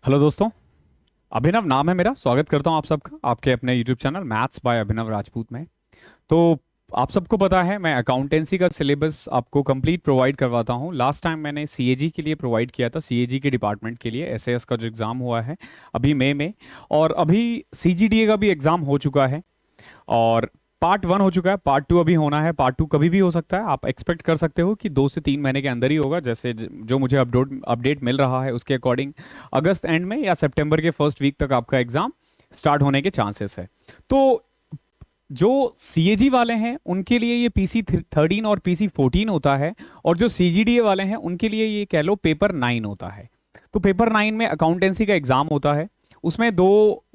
Hello दोस्तों। अभिनव नाम है मेरा। स्वागत करता हूं आप सबका आपके अपने यूट्यूब चैनल मैथ्स बाय अभिनव राजपूत में। तो आप सबको पता है मैं अकाउंटेंसी का सिलेबस आपको कंप्लीट प्रोवाइड करवाता हूं। लास्ट टाइम मैंने सीएजी के लिए प्रोवाइड किया था, सीएजी के डिपार्टमेंट के लिए एसएएस का जो एग्ज़ाम हुआ है अभी मई में, और अभी सीजीडीए का भी एग्ज़ाम हो चुका है और पार्ट 1 हो चुका है। पार्ट 2 अभी होना है। पार्ट 2 कभी भी हो सकता है। आप एक्सपेक्ट कर सकते हो कि 2 से 3 महीने के अंदर ही होगा, जैसे जो मुझे अपडेट मिल रहा है उसके अकॉर्डिंग अगस्त एंड में या सितंबर के फर्स्ट वीक तक आपका एग्जाम स्टार्ट होने के चांसेस है। तो जो सीएजी वाले हैं उनके लिए ये पीसी 13 और पीसी 14 होता है, और जो सीजीडीए वाले हैं उनके लिए ये कह लो पेपर 9 होता है। तो पेपर 9 में अकाउंटेंसी का एग्जाम होता है, उसमें दो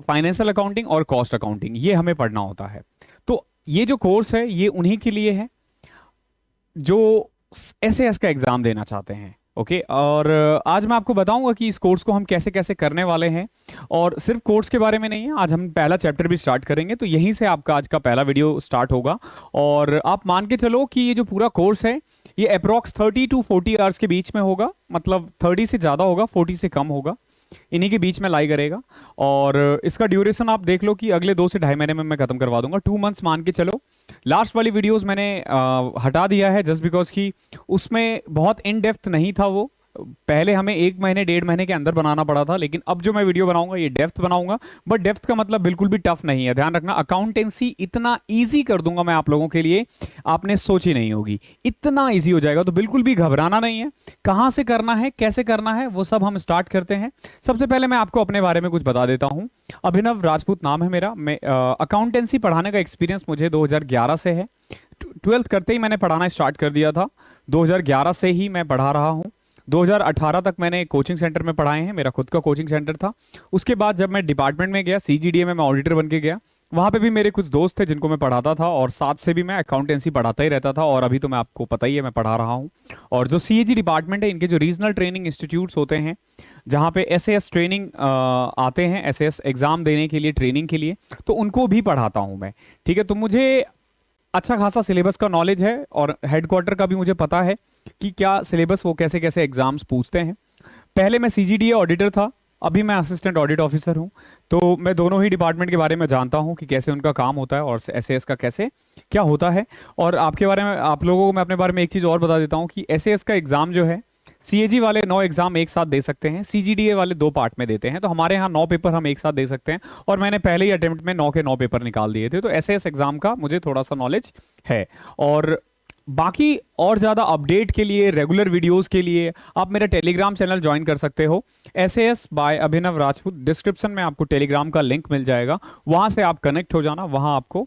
फाइनेंशियल अकाउंटिंग और कॉस्ट अकाउंटिंग ये हमें पढ़ना होता है। तो ये जो कोर्स है ये उन्हीं के लिए है जो एसएएस का एग्जाम देना चाहते हैं। ओके, और आज मैं आपको बताऊंगा कि इस कोर्स को हम कैसे कैसे करने वाले हैं। और सिर्फ कोर्स के बारे में नहीं है, आज हम पहला चैप्टर भी स्टार्ट करेंगे, तो यहीं से आपका आज का पहला वीडियो स्टार्ट होगा। और आप मान के चलो कि ये जो पूरा कोर्स है ये अप्रॉक्स 30 to 40 आवर्स के बीच में होगा, मतलब 30 से ज़्यादा होगा, 40 से कम होगा, इन्हीं के बीच में लाई करेगा। और इसका ड्यूरेशन आप देख लो कि अगले 2 से ढाई महीने में मैं खत्म करवा दूंगा, 2 मंथ्स मान के चलो। लास्ट वाली वीडियोस मैंने हटा दिया है जस्ट बिकॉज कि उसमें बहुत इन डेप्थ नहीं था वो। पहले हमें 1 महीने 1.5 महीने के अंदर बनाना पड़ा था, लेकिन अब जो मैं वीडियो बनाऊंगा ये डेप्थ बनाऊंगा। बट डेप्थ का मतलब बिल्कुल भी टफ नहीं है, ध्यान रखना। अकाउंटेंसी इतना इजी कर दूंगा मैं आप लोगों के लिए, आपने सोची नहीं होगी, इतना इजी हो जाएगा। तो बिल्कुल भी घबराना नहीं है। कहां से करना है, कैसे करना है, वो सब हम स्टार्ट करते हैं। सबसे पहले मैं आपको अपने बारे में कुछ बता देता हूं। अभिनव राजपूत नाम है मेरा। मैं अकाउंटेंसी पढ़ाने का एक्सपीरियंस मुझे 2011 से है। 12th करते ही मैंने पढ़ाना स्टार्ट कर दिया था। 2011 से ही मैं पढ़ा रहा हूँ। 2018 तक मैंने कोचिंग सेंटर में पढ़ाए हैं, मेरा खुद का कोचिंग सेंटर था। उसके बाद जब मैं डिपार्टमेंट में गया सीजीडीए में, मैं ऑडिटर बन के गया। वहाँ पे भी मेरे कुछ दोस्त थे जिनको मैं पढ़ाता था, और साथ से भी मैं अकाउंटेंसी पढ़ाता ही रहता था। और अभी तो मैं आपको पता ही है मैं पढ़ा रहा हूँ। और जो सीएजी डिपार्टमेंट है, इनके जो रीजनल ट्रेनिंग इंस्टीट्यूट्स होते हैं जहाँ पे एसएएस ट्रेनिंग आते हैं, एसएएस एग्जाम देने के लिए, ट्रेनिंग के लिए, तो उनको भी पढ़ाता हूँ मैं। ठीक है, तो मुझे अच्छा खासा सिलेबस का नॉलेज है, और हेडक्वार्टर का भी मुझे पता है कि क्या सिलेबस, वो कैसे कैसे एग्जाम्स पूछते हैं। पहले मैं सीजीडीए ऑडिटर था, अभी मैं असिस्टेंट ऑडिट ऑफिसर हूं। तो मैं दोनों ही डिपार्टमेंट के बारे में जानता हूं कि कैसे उनका काम होता है और एसएएस का कैसे क्या होता है। और आपके बारे में, आप लोगों को मैं अपने बारे में एक चीज़ और बता देता हूं कि एसएएस का एग्ज़ाम जो है, सीएजी वाले 9 एग्जाम एक साथ दे सकते हैं, सीजीडीए वाले 2 पार्ट में देते हैं। तो हमारे यहाँ 9 पेपर हम एक साथ दे सकते हैं, और मैंने पहले ही अटेम्प्ट में 9 के 9 पेपर निकाल दिए थे। तो एसएएस एग्जाम का मुझे थोड़ा सा नॉलेज है। और बाकी और ज़्यादा अपडेट के लिए, रेगुलर वीडियोस के लिए आप मेरा टेलीग्राम चैनल ज्वाइन कर सकते हो, एसएएस बाय अभिनव राजपूत। डिस्क्रिप्शन में आपको टेलीग्राम का लिंक मिल जाएगा, वहाँ से आप कनेक्ट हो जाना, वहाँ आपको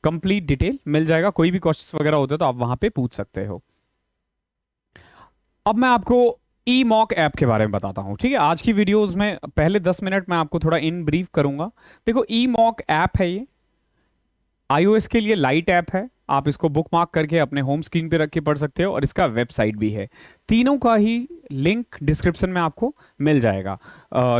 कंप्लीट डिटेल मिल जाएगा। कोई भी क्वेश्चन वगैरह होते तो आप वहाँ पे पूछ सकते हो। अब मैं आपको ई मॉक ऐप के बारे में बताता हूँ। ठीक है, आज की वीडियोस में पहले 10 मिनट मैं आपको थोड़ा इन ब्रीफ करूंगा। देखो, ई मॉक ऐप है, ये iOS के लिए लाइट ऐप है। आप इसको बुक मार्क करके अपने होम स्क्रीन पे रख के पढ़ सकते हो, और इसका वेबसाइट भी है। तीनों का ही लिंक डिस्क्रिप्शन में आपको मिल जाएगा।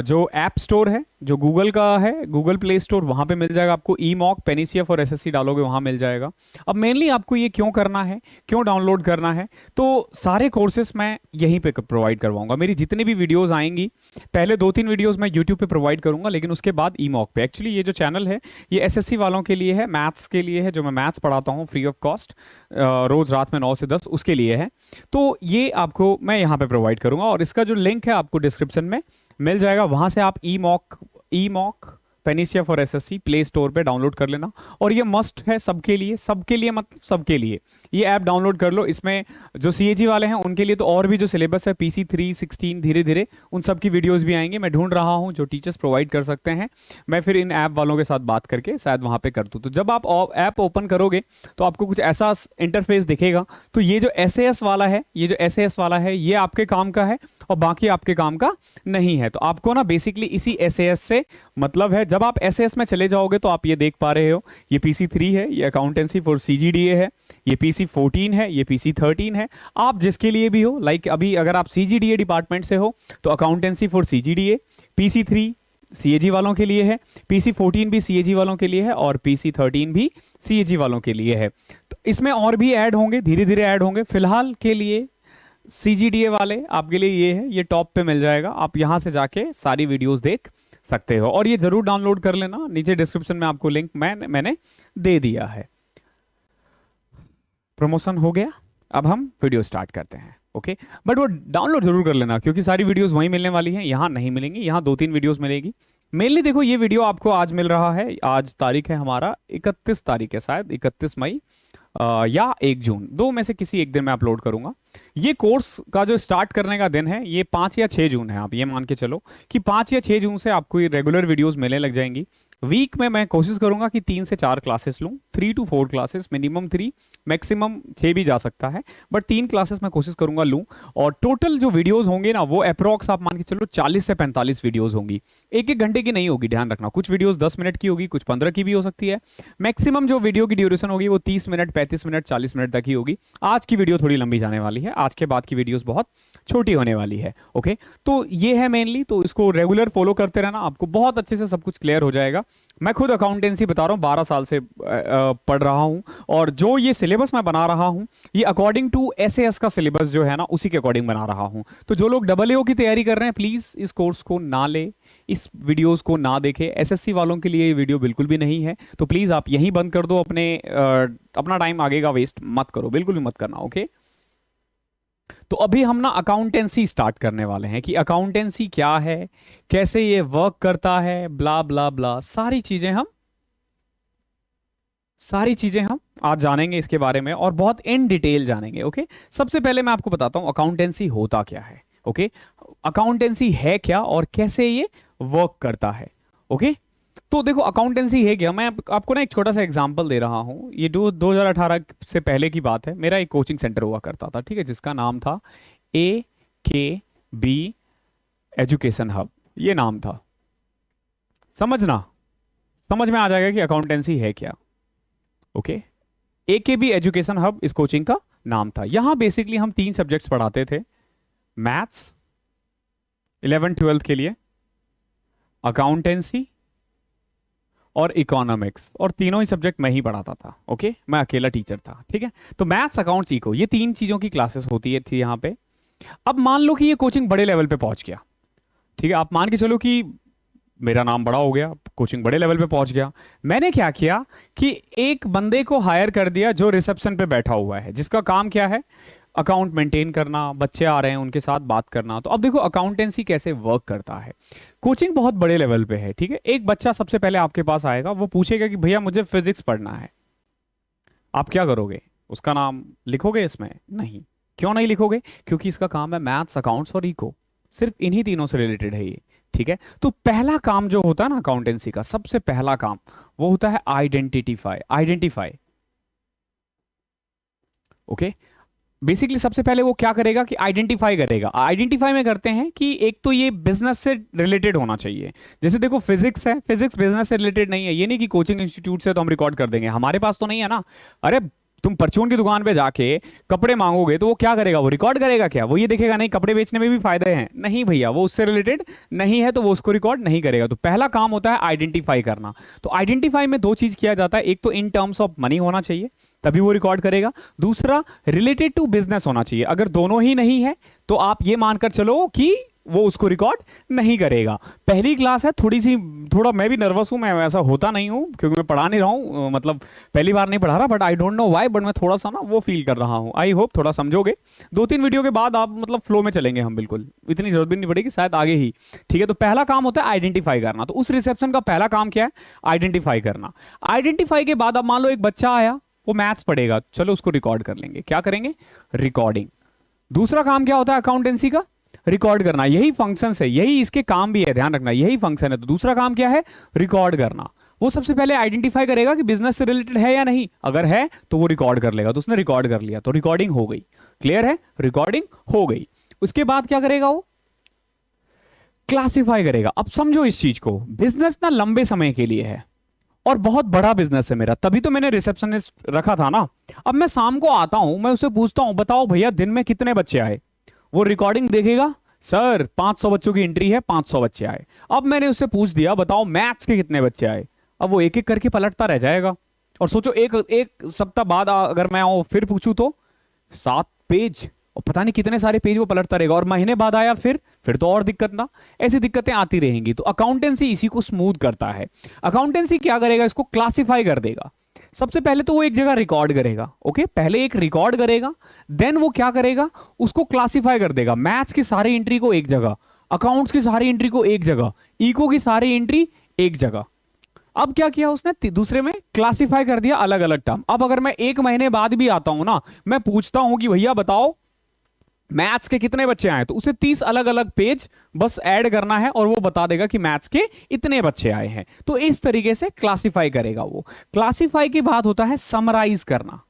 जो ऐप स्टोर है, जो गूगल का है, गूगल प्ले स्टोर, वहाँ पे मिल जाएगा आपको। ई मॉक पेनिसियफ और एसएससी डालोगे वहाँ मिल जाएगा। अब मेनली आपको ये क्यों करना है, क्यों डाउनलोड करना है, तो सारे कोर्सेस मैं यहीं पे प्रोवाइड करवाऊंगा। मेरी जितनी भी वीडियोज़ आएंगी, पहले 2-3 वीडियोज़ मैं यूट्यूब पे प्रोवाइड करूंगा, लेकिन उसके बाद ई मॉक पे। एक्चुअली ये जो चैनल है ये एसएससी वालों के लिए है, मैथ्स के लिए है, जो मैं मैथ्स पढ़ाता हूँ फ्री ऑफ कॉस्ट, रोज रात में 9 से 10 उसके लिए है। तो ये आपको मैं यहाँ पे प्रोवाइड करूंगा, और इसका जो लिंक है आपको डिस्क्रिप्शन में मिल जाएगा। वहां से आप e mock panacea for SSC play store पे डाउनलोड कर लेना। और ये मस्ट है सबके लिए, सबके लिए मतलब सबके लिए ये ऐप डाउनलोड कर लो। इसमें जो सीएजी वाले हैं उनके लिए तो और भी जो सिलेबस है पीसी 3, 16, धीरे धीरे उन सब की वीडियोस भी आएंगे। मैं ढूंढ रहा हूं जो टीचर्स प्रोवाइड कर सकते हैं, मैं फिर इन ऐप वालों के साथ बात करके शायद वहां पे कर दूं। तो जब आप ऐप ओपन करोगे तो आपको कुछ ऐसा इंटरफेस दिखेगा। तो ये जो एसएएस वाला है, ये जो एसएएस वाला है, ये आपके काम का है, और बाकी आपके काम का नहीं है। तो आपको ना बेसिकली इसी एसएएस से मतलब है। जब आप एसएएस में चले जाओगे तो आप ये देख पा रहे हो, ये पीसी 3 है, ये अकाउंटेंसी फॉर सीजीडीए है, ये पीसी 14 है, ये पीसी 13 है। आप जिसके लिए भी हो, लाइक अभी अगर आप सीजीडीए डिपार्टमेंट से हो तो अकाउंटेंसी फॉर सीजीडीए, पीसी 3 सीएजी वालों के लिए है, पीसी 14 भी सीएजी वालों के लिए है, और पीसी 13 भी सीएजी वालों के लिए है। तो इसमें और भी ऐड होंगे, धीरे धीरे ऐड होंगे। फिलहाल के लिए CGDA वाले आपके लिए ये है, ये टॉप पे मिल जाएगा, आप यहां से जाके सारी वीडियोस देख सकते हो। और ये जरूर डाउनलोड कर लेना, नीचे डिस्क्रिप्शन में आपको लिंक मैंने दे दिया है। प्रमोशन हो गया, अब हम वीडियो स्टार्ट करते हैं। ओके, बट वो डाउनलोड जरूर कर लेना, क्योंकि सारी वीडियोस वहीं मिलने वाली हैं, यहाँ नहीं मिलेंगी, यहाँ 2-3 वीडियोस मिलेगी। मेनली देखो, ये वीडियो आपको आज मिल रहा है, आज तारीख है हमारा 31 तारीख है, शायद 31 मई या 1 जून, दो में से किसी एक दिन में अपलोड करूंगा। ये कोर्स का जो स्टार्ट करने का दिन है ये 5 या 6 जून है। आप ये मान के चलो कि 5 या 6 जून से आपको ये रेगुलर वीडियोस मिलने लग जाएंगी। वीक में मैं कोशिश करूंगा कि 3 से 4 क्लासेस लूं, 3 to 4 क्लासेस, मिनिमम 3, मैक्सिमम 6 भी जा सकता है, बट 3 क्लासेस मैं कोशिश करूंगा लूं। और टोटल जो वीडियोस होंगे ना, वो अप्रॉक्स आप मान के चलो 40 से 45 वीडियोस होंगी। एक एक घंटे की नहीं होगी, ध्यान रखना, कुछ वीडियोस 10 मिनट की होगी, कुछ 15 की भी हो सकती है। मैक्सिमम जो वीडियो की ड्यूरेशन होगी वो 30 मिनट, 35 मिनट, 40 मिनट तक ही होगी। आज की वीडियो थोड़ी लंबी जाने वाली है, आज के बाद की वीडियोस बहुत छोटी होने वाली है। ओके, तो ये है मेनली, तो इसको रेगुलर फॉलो करते रहना, आपको बहुत अच्छे से सब कुछ क्लियर हो जाएगा। मैं खुद अकाउंटेंसी बता रहा हूँ, 12 साल से पढ़ रहा हूँ, और जो ये सिलेबस मैं बना रहा हूँ ये अकॉर्डिंग टू SAS का सिलेबस जो है ना, उसी के अकॉर्डिंग बना रहा हूँ। तो जो लोग AAO की तैयारी कर रहे हैं, प्लीज इस कोर्स को ना ले, इस वीडियोस को ना देखें। SSC वालों के लिए ये वीडियो बिल्कुल भी नहीं है, तो प्लीज आप यहीं बंद कर दो, अपना टाइम आगे का वेस्ट मत करो, बिल्कुल भी मत करना। ओके, तो अभी हम ना अकाउंटेंसी स्टार्ट करने वाले हैं कि अकाउंटेंसी क्या है, कैसे ये वर्क करता है, ब्ला ब्ला ब्ला, सारी चीजें हम आज जानेंगे इसके बारे में, और बहुत इन डिटेल जानेंगे। ओके, सबसे पहले मैं आपको बताता हूं अकाउंटेंसी होता क्या है। ओके, अकाउंटेंसी है क्या और कैसे ये वर्क करता है। ओके, तो देखो अकाउंटेंसी है क्या, मैं आपको ना एक छोटा सा एग्जांपल दे रहा हूं। ये 2018 से पहले की बात है। मेरा एक कोचिंग सेंटर हुआ करता था, ठीक है, जिसका नाम था AKB एजुकेशन हब, ये नाम था। समझना, समझ में आ जाएगा कि अकाउंटेंसी है क्या। ओके, AKB एजुकेशन हब इस कोचिंग का नाम था। यहां बेसिकली हम 3 सब्जेक्ट्स पढ़ाते थे, मैथ्स 11th 12th के लिए, अकाउंटेंसी और इकोनॉमिक्स, और तीनों ही सब्जेक्ट मैं ही पढ़ाता था। ओके, मैं अकेला टीचर था, ठीक है। तो मैथ्स, अकाउंट्स, इको, ये 3 चीजों की क्लासेस होती है थी यहाँ पे। अब मान लो कि ये कोचिंग बड़े लेवल पे पहुंच गया, ठीक है, आप मान के चलो कि मेरा नाम बड़ा हो गया, कोचिंग बड़े लेवल पे पहुंच गया। मैंने क्या किया कि एक बंदे को हायर कर दिया जो रिसेप्शन पे बैठा हुआ है, जिसका काम क्या है, अकाउंट मेंटेन करना, बच्चे आ रहे हैं उनके साथ बात करना। तो अब देखो अकाउंटेंसी कैसे वर्क करता है। कोचिंग बहुत बड़े लेवल पे है, ठीक है। एक बच्चा सबसे पहले आपके पास आएगा, वो पूछेगा कि भैया मुझे फिजिक्स पढ़ना है, आप क्या करोगे, उसका नाम लिखोगे इसमें? नहीं। क्यों नहीं लिखोगे? क्योंकि इसका काम है मैथ्स, अकाउंट्स और इको, सिर्फ इन्हीं तीनों से रिलेटेड है ये, ठीक है। तो पहला काम जो होता है ना अकाउंटेंसी का, सबसे पहला काम वो होता है आइडेंटिफाई। ओके, बेसिकली सबसे पहले वो क्या करेगा कि आइडेंटिफाई करेगा। आइडेंटिफाई में करते हैं कि एक तो ये बिजनेस से रिलेटेड होना चाहिए। जैसे देखो फिजिक्स है, फिजिक्स बिजनेस से रिलेटेड नहीं है, ये नहीं कि कोचिंग इंस्टीट्यूट से तो हम रिकॉर्ड कर देंगे, हमारे पास तो नहीं है ना। अरे तुम परचून की दुकान पे जाके कपड़े मांगोगे तो वो क्या करेगा, वो रिकॉर्ड करेगा क्या? वो ये देखेगा नहीं कपड़े बेचने में भी फायदे हैं, नहीं भैया, वो उससे रिलेटेड नहीं है, तो वो उसको रिकॉर्ड नहीं करेगा। तो पहला काम होता है आइडेंटिफाई करना। तो आइडेंटिफाई में 2 चीज किया जाता है, एक तो इन टर्म्स ऑफ मनी होना चाहिए, तभी वो रिकॉर्ड करेगा। दूसरा रिलेटेड टू बिजनेस होना चाहिए। अगर दोनों ही नहीं है तो आप ये मानकर चलो कि वो उसको रिकॉर्ड नहीं करेगा। पहली क्लास है, थोड़ा मैं भी नर्वस हूं, मैं ऐसा होता नहीं हूं क्योंकि मैं पढ़ा नहीं रहा हूं, मतलब पहली बार नहीं पढ़ा रहा, but I don't know why, but मैं थोड़ा सा ना वो फील कर रहा हूं। आई होप थोड़ा समझोगे। 2-3 वीडियो के बाद आप मतलब फ्लो में चलेंगे हम, बिल्कुल इतनी जरूरत भी नहीं पड़ेगी, शायद आगे ही, ठीक है। तो पहला काम होता है आइडेंटिफाई करना। तो उस रिसेप्शन का पहला काम क्या है? आइडेंटिफाई करना। आइडेंटिफाई के बाद अब मान लो एक बच्चा आया, वो मैथ्स पढ़ेगा, चलो उसको रिकॉर्ड कर लेंगे। क्या करेंगे? रिकॉर्डिंग। दूसरा काम क्या होता है अकाउंटेंसी का? रिकॉर्ड करना। यही फंक्शन है, यही इसके काम भी है, ध्यान रखना, यही फंक्शन है। तो दूसरा काम क्या है? रिकॉर्ड करना। वो सबसे पहले आइडेंटिफाई करेगा कि बिजनेस से रिलेटेड है या नहीं, अगर है तो वो रिकॉर्ड कर लेगा। तो उसने रिकॉर्ड कर लिया तो रिकॉर्डिंग हो गई। क्लियर है? रिकॉर्डिंग हो गई। उसके बाद क्या करेगा वो? क्लासिफाई करेगा। अब समझो इस चीज को, बिजनेस ना लंबे समय के लिए है और बहुत बड़ा बिजनेस है मेरा, तभी तो मैंने रिसेप्शनिस्ट रखा था ना। अब मैं शाम को आता हूं, मैं उससे पूछता हूं बताओ भैया दिन में कितने बच्चे आए, वो रिकॉर्डिंग देखेगा, सर 500 बच्चों की एंट्री है, 500 बच्चे आए। अब मैंने उससे पूछ दिया बताओ मैथ्स के कितने बच्चे आए, अब वो एक एक करके पलटता रह जाएगा। और सोचो एक सप्ताह बाद अगर मैं आऊं फिर पूछूं तो 7 पेज और पता नहीं कितने सारे पेज वो पलटता रहेगा, और महीने बाद आया फिर तो और दिक्कत ना, ऐसी दिक्कतें आती रहेंगी। तो अकाउंटेंसी इसी को स्मूथ करता है। अकाउंटेंसी क्या करेगा, इसको क्लासिफाई कर देगा। सबसे पहले तो वो एक जगह रिकॉर्ड करेगा, ओके, पहले एक रिकॉर्ड करेगा, देन वो क्या करेगा, उसको क्लासिफाई कर देगा। मैथ्स की सारी एंट्री को एक जगह, अकाउंट्स की सारी एंट्री को एक जगह, इको की सारी एंट्री एक जगह। अब क्या किया उसने, दूसरे में क्लासिफाई कर दिया अलग अलग टर्म। अब अगर मैं एक महीने बाद भी आता हूं ना, मैं पूछता हूं कि भैया बताओ मैथ्स के कितने बच्चे आए, तो उसे 30 अलग अलग पेज बस ऐड करना है और वो बता देगा कि मैथ्स के इतने बच्चे आए हैं। तो इस तरीके से क्लासिफाई करेगा वो। क्लासिफाई के बाद होता है समराइज करना।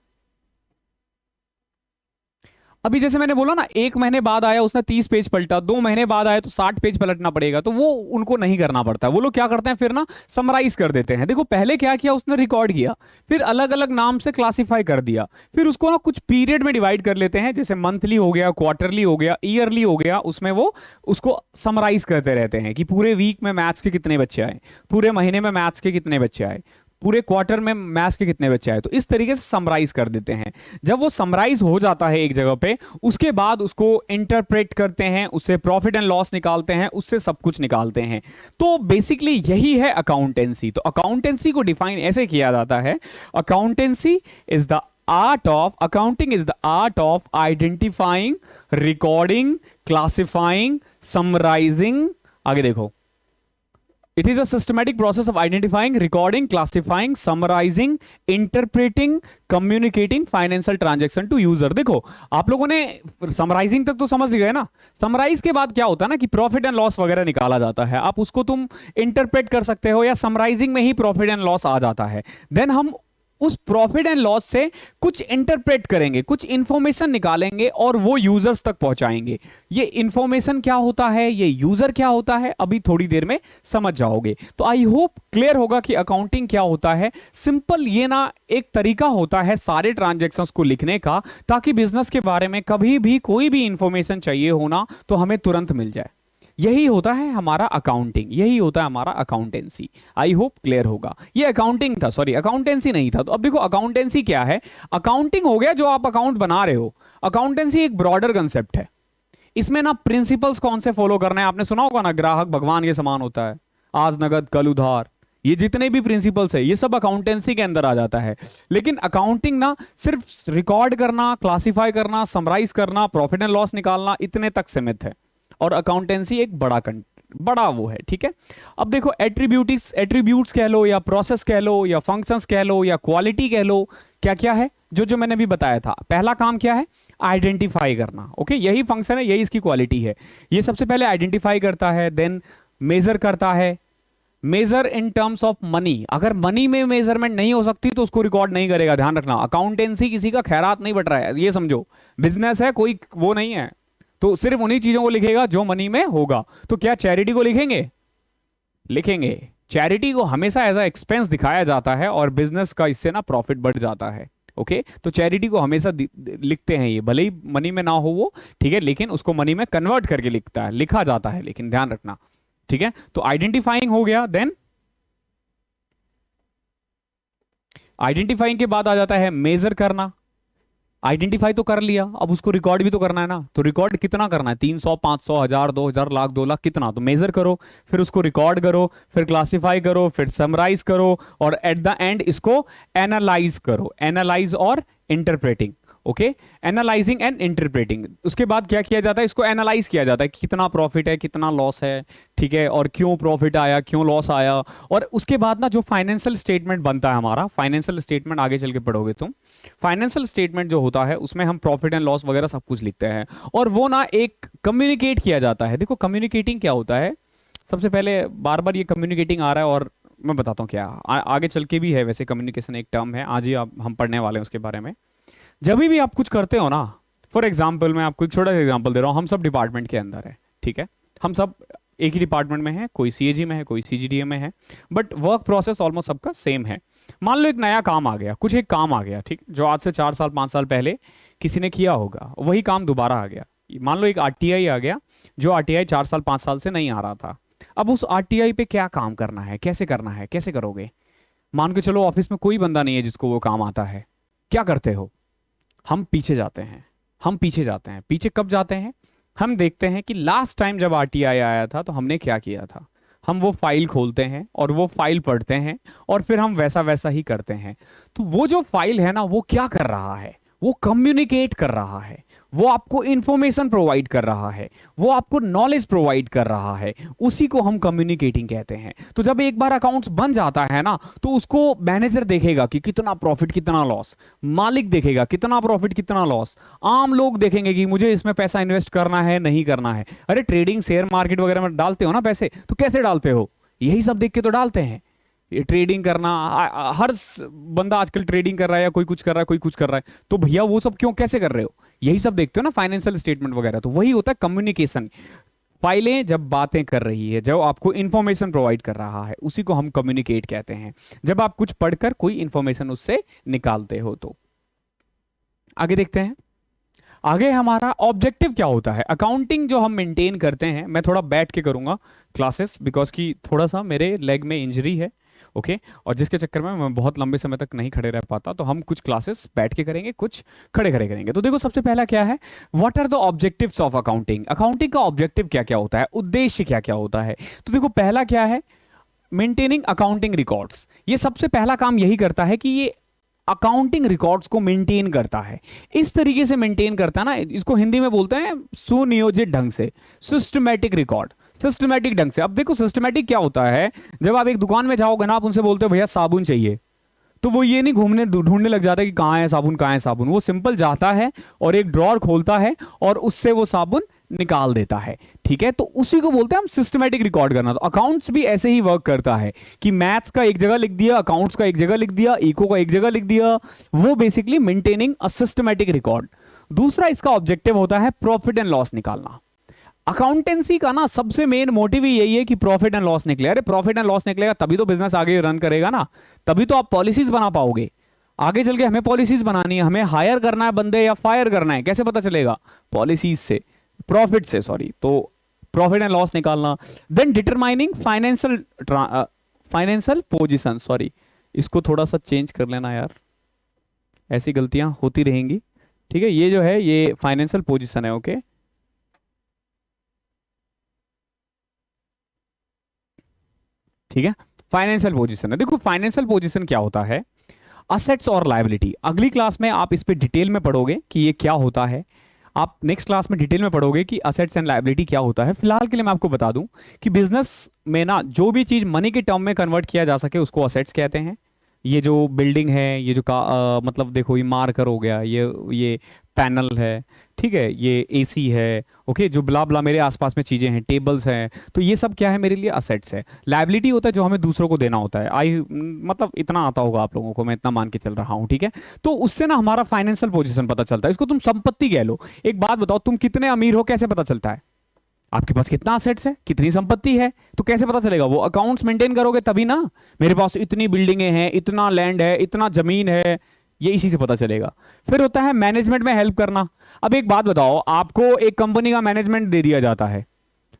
अभी जैसे मैंने बोला ना, एक महीने बाद आया उसने 30 पेज पलटा, 2 महीने बाद आया तो 60 पेज पलटना पड़ेगा, तो वो उनको नहीं करना पड़ता। वो लोग क्या करते हैं फिर ना, समराइज कर देते हैं। देखो पहले क्या किया उसने, रिकॉर्ड किया, फिर अलग अलग नाम से क्लासिफाई कर दिया, फिर उसको ना कुछ पीरियड में डिवाइड कर लेते हैं, जैसे मंथली हो गया, क्वार्टरली हो गया, ईयरली हो गया, उसमें वो उसको समराइज करते रहते हैं कि पूरे वीक में मैथ्स के कितने बच्चे आए, पूरे महीने में मैथ्स के कितने बच्चे आए, पूरे क्वार्टर में मैथ्स के कितने बच्चे आए। तो इस तरीके से समराइज कर देते हैं। जब वो समराइज हो जाता है एक जगह पे, उसके बाद उसको इंटरप्रेट करते हैं, उससे प्रॉफिट एंड लॉस निकालते हैं, उससे सब कुछ निकालते हैं। तो बेसिकली यही है अकाउंटेंसी। तो अकाउंटेंसी को डिफाइन ऐसे किया जाता है, accountancy is the accounting is the art of identifying, recording, classifying, summarizing। आगे देखो, it is a systematic process of identifying, recording, classifying, summarizing, interpreting, communicating financial transaction to user। देखो आप लोगों ने समराइजिंग तक तो समझ गए ना। समराइज के बाद क्या होता है ना कि प्रॉफिट एंड लॉस वगैरह निकाला जाता है, आप उसको तुम इंटरप्रेट कर सकते हो, या समराइजिंग में ही प्रॉफिट एंड लॉस आ जाता है। देन हम उस प्रॉफिट एंड लॉस से कुछ इंटरप्रेट करेंगे, कुछ इंफॉर्मेशन निकालेंगे और वो यूजर्स तक पहुंचाएंगे। ये इंफॉर्मेशन क्या होता है, ये यूजर क्या होता है, अभी थोड़ी देर में समझ जाओगे। तो आई होप क्लियर होगा कि अकाउंटिंग क्या होता है। सिंपल ये ना एक तरीका होता है सारे ट्रांजैक्शंस को लिखने का, ताकि बिजनेस के बारे में कभी भी कोई भी इंफॉर्मेशन चाहिए होना तो हमें तुरंत मिल जाए। यही होता है हमारा अकाउंटिंग, यही होता है हमारा अकाउंटेंसी। आई होप क्लियर होगा। ये अकाउंटिंग था, सॉरी अकाउंटेंसी नहीं था। तो अब देखो अकाउंटेंसी क्या है। अकाउंटिंग हो गया जो आप अकाउंट बना रहे हो, अकाउंटेंसी एक ब्रॉडर कंसेप्ट है। इसमें ना प्रिंसिपल्स कौन से फॉलो करना है, आपने सुना होगा ना, ग्राहक भगवान के समान होता है, आज नगद कल उधार, ये जितने भी प्रिंसिपल्स है ये सब अकाउंटेंसी के अंदर आ जाता है। लेकिन अकाउंटिंग ना सिर्फ रिकॉर्ड करना, क्लासिफाई करना, समराइज करना, प्रॉफिट एंड लॉस निकालना, इतने तक सीमित है, और अकाउंटेंसी एक बड़ा वो है, ठीक है। अब देखो एट्रीब्यूट्स कह लो, या प्रोसेस कह लो, या फंक्शंस कह लो, या क्वालिटी कह लो, क्या क्या है जो मैंने भी बताया था। पहला काम क्या है, आइडेंटिफाई करना, ओके, यही फंक्शन है, यही इसकी क्वालिटी है। ये सबसे पहले आइडेंटिफाई करता है, देन मेजर करता है, measure in terms of money. अगर मनी में मेजरमेंट नहीं हो सकती तो उसको रिकॉर्ड नहीं करेगा, ध्यान रखना। अकाउंटेंसी किसी का खैरात नहीं बट रहा है, ये समझो, बिजनेस है, कोई वो नहीं है, तो सिर्फ उन्हीं चीजों को लिखेगा जो मनी में होगा। तो क्या चैरिटी को लिखेंगे? चैरिटी को हमेशा एज अ एक्सपेंस दिखाया जाता है, और बिजनेस का इससे ना प्रॉफिट बढ़ जाता है, ओके। तो चैरिटी को हमेशा लिखते हैं, ये भले ही मनी में ना हो वो, ठीक है, लेकिन उसको मनी में कन्वर्ट करके लिखा जाता है, लेकिन ध्यान रखना, ठीक है। तो आइडेंटिफाइंग हो गया, देन आइडेंटिफाइंग के बाद आ जाता है मेजर करना। आइडेंटिफाई तो कर लिया, अब उसको रिकॉर्ड भी तो करना है ना। तो रिकॉर्ड कितना करना है, 300, 500, 1000, 2000, लाख, 2 लाख, कितना, तो मेजर करो, फिर उसको रिकॉर्ड करो, फिर क्लासिफाई करो, फिर समराइज करो, और एट द एंड इसको एनालाइज करो। एनालाइज और interpreting, okay, analysing and interpreting. उसके बाद क्या किया जाता है, इसको एनालाइज किया जाता है कि कितना प्रॉफिट है, कितना लॉस है, ठीक है, और क्यों प्रॉफिट आया, क्यों लॉस आया। और उसके बाद ना जो फाइनेंशियल स्टेटमेंट बनता है हमारा, फाइनेंशियल स्टेटमेंट आगे चल के पढ़ोगे तुम, फाइनेंशियल स्टेटमेंट जो होता है उसमें हम प्रॉफिट एंड लॉस वगैरह सब कुछ लिखते हैं, और वो ना एक कम्युनिकेट किया जाता है। देखो कम्युनिकेटिंग क्या होता है, सबसे पहले बार बार ये कम्युनिकेटिंग आ रहा है, और मैं बताता हूँ क्या आगे चल के भी है। वैसे कम्युनिकेशन एक टर्म है, आज ही हम पढ़ने वाले हैं उसके बारे में। जब भी आप कुछ करते हो ना, फॉर एग्जाम्पल मैं आपको एक छोटा सा एग्जाम्पल दे रहा हूँ, हम सब डिपार्टमेंट के अंदर है, ठीक है, हम सब एक ही डिपार्टमेंट में है, कोई सीएजी में है, कोई सीजीडीए में है, बट वर्क प्रोसेस ऑलमोस्ट सबका सेम है। मान लो एक नया काम आ गया, कुछ एक काम आ गया, ठीक, जो आज से 4 साल 5 साल पहले किसी ने किया होगा, वही काम दोबारा आ गया। मान लो एक आरटीआई आ गया, जो आरटीआई 4 साल 5 साल से नहीं आ रहा था। अब उस आरटीआई पे क्या काम करना है, कैसे करना है, कैसे करोगे। मान के चलो ऑफिस में कोई बंदा नहीं है जिसको वो काम आता है, क्या करते हो, हम पीछे जाते हैं, हम पीछे जाते हैं। पीछे कब जाते हैं? हम देखते हैं कि लास्ट टाइम जब आरटीआई आया था तो हमने क्या किया था। हम वो फाइल खोलते हैं और वो फाइल पढ़ते हैं और फिर हम वैसा वैसा ही करते हैं। तो वो जो फाइल है ना, वो क्या कर रहा है? वो कम्युनिकेट कर रहा है, वो आपको इंफॉर्मेशन प्रोवाइड कर रहा है, वो आपको नॉलेज प्रोवाइड कर रहा है। उसी को हम कम्युनिकेटिंग कहते हैं। तो जब एक बार अकाउंट्स बन जाता है ना, तो उसको मैनेजर देखेगा कि कितना प्रॉफिट कितना लॉस, मालिक देखेगा कितना प्रॉफिट कितना लॉस, आम लोग देखेंगे कि मुझे इसमें पैसा इन्वेस्ट करना है नहीं करना है। अरे ट्रेडिंग शेयर मार्केट वगैरह में डालते हो ना पैसे, तो कैसे डालते हो? यही सब देख के तो डालते हैं। ये ट्रेडिंग करना, हर बंदा आजकल ट्रेडिंग कर रहा है, या कोई कुछ कर रहा है, कोई कुछ कर रहा है। तो भैया वो सब क्यों, कैसे कर रहे हो? यही सब देखते हो ना, फाइनेंशियल स्टेटमेंट वगैरह। तो वही होता है कम्युनिकेशन। फाइलें जब बातें कर रही है, जब आपको इंफॉर्मेशन प्रोवाइड कर रहा है, उसी को हम कम्युनिकेट कहते हैं। जब आप कुछ पढ़कर कोई इंफॉर्मेशन उससे निकालते हो। तो आगे देखते हैं। आगे हमारा ऑब्जेक्टिव क्या होता है? अकाउंटिंग जो हम मेंटेन करते हैं, मैं थोड़ा बैठ के करूंगा क्लासेस, बिकॉज कि थोड़ा सा मेरे लेग में इंजरी है। ओके और जिसके चक्कर में मैं बहुत लंबे समय तक नहीं खड़े रह पाता। तो हम कुछ क्लासेस बैठ के करेंगे, कुछ खड़े खड़े करेंगे। तो देखो सबसे पहला क्या है, what are the objectives of accounting. Accounting का ऑब्जेक्टिव क्या क्या होता है, उद्देश्य क्या क्या होता है? तो देखो पहला क्या है, मेंटेनिंग अकाउंटिंग रिकॉर्ड्स। ये सबसे पहला काम यही करता है कि ये अकाउंटिंग रिकॉर्ड्स को मेंटेन करता है। इस तरीके से मेंटेन करता है ना, इसको हिंदी में बोलते हैं सुनियोजित ढंग से, सिस्टमैटिक रिकॉर्ड, सिस्टमैटिक ढंग से। अब देखो सिस्टमैटिक क्या होता है, जब आप एक दुकान में जाओगे ना, आप उनसे बोलते हो भैया साबुन चाहिए, तो वो ये नहीं घूमने ढूंढने लग जाता है कि कहाँ है साबुन, कहाँ है साबुन। वो सिंपल जाता है और एक ड्रॉर खोलता है और उससे वो साबुन निकाल देता है। ठीक है, तो उसी को बोलते हैं हम सिस्टमैटिक रिकॉर्ड करना। तो अकाउंट्स भी ऐसे ही वर्क करता है कि मैथ्स का एक जगह लिख दिया, अकाउंट्स का एक जगह लिख दिया, इको का एक जगह लिख दिया। वो basically maintaining a systematic record. दूसरा इसका ऑब्जेक्टिव होता है प्रॉफिट एंड लॉस निकालना। अकाउंटेंसी का ना सबसे मेन मोटिव ही यही है कि प्रॉफिट एंड लॉस निकले। अरे प्रॉफिट एंड लॉस निकलेगा तभी तो बिजनेस आगे रन करेगा ना, तभी तो आप पॉलिसीज बना पाओगे। आगे चल के हमें पॉलिसीज बनानी है, हमें हायर करना है बंदे या फायर करना है, कैसे पता चलेगा? पॉलिसीज से, प्रॉफिट से, सॉरी। तो प्रॉफिट एंड लॉस निकालना। Then determining financial position, sorry इसको थोड़ा सा चेंज कर लेना यार, ऐसी गलतियां होती रहेंगी। ठीक है, ये जो है ये फाइनेंशियल पोजीशन है। ओके ठीक है, फाइनेंशियल पोजीशन है। देखो फाइनेंशियल पोजीशन क्या होता है, असेट्स और लायबिलिटी। अगली क्लास में आप इस पे डिटेल में पढ़ोगे कि ये क्या होता है। आप नेक्स्ट क्लास में डिटेल में पढ़ोगे कि असेट्स एंड लायबिलिटी क्या होता है। फिलहाल के लिए मैं आपको बता दूं कि बिजनेस में ना जो भी चीज मनी के टर्म में कन्वर्ट किया जा सके उसको असेट्स कहते हैं। ये जो बिल्डिंग है, ये जो मतलब देखो ये मार्कर हो गया, ये पैनल है, ठीक है, ये एसी है, ओके, जो ब्ला ब्ला मेरे आसपास में चीजें हैं, टेबल्स हैं, तो ये सब क्या है मेरे लिए असेट्स है। लायबिलिटी होता है जो हमें दूसरों को देना होता है। मतलब इतना आता होगा आप लोगों को, मैं इतना मान के चल रहा हूँ। ठीक है, तो उससे ना हमारा फाइनेंशियल पोजीशन पता चलता है। इसको तुम संपत्ति कह लो। एक बात बताओ, तुम कितने अमीर हो कैसे पता चलता है? आपके पास कितना असेट्स है, कितनी संपत्ति है, तो कैसे पता चलेगा? वो अकाउंट्स मेंटेन करोगे तभी ना। मेरे पास इतनी बिल्डिंगें हैं, इतना लैंड है, इतना जमीन है, ये इसी से पता चलेगा। फिर होता है मैनेजमेंट में हेल्प करना। अब एक बात बताओ, आपको एक कंपनी का मैनेजमेंट दे दिया जाता है,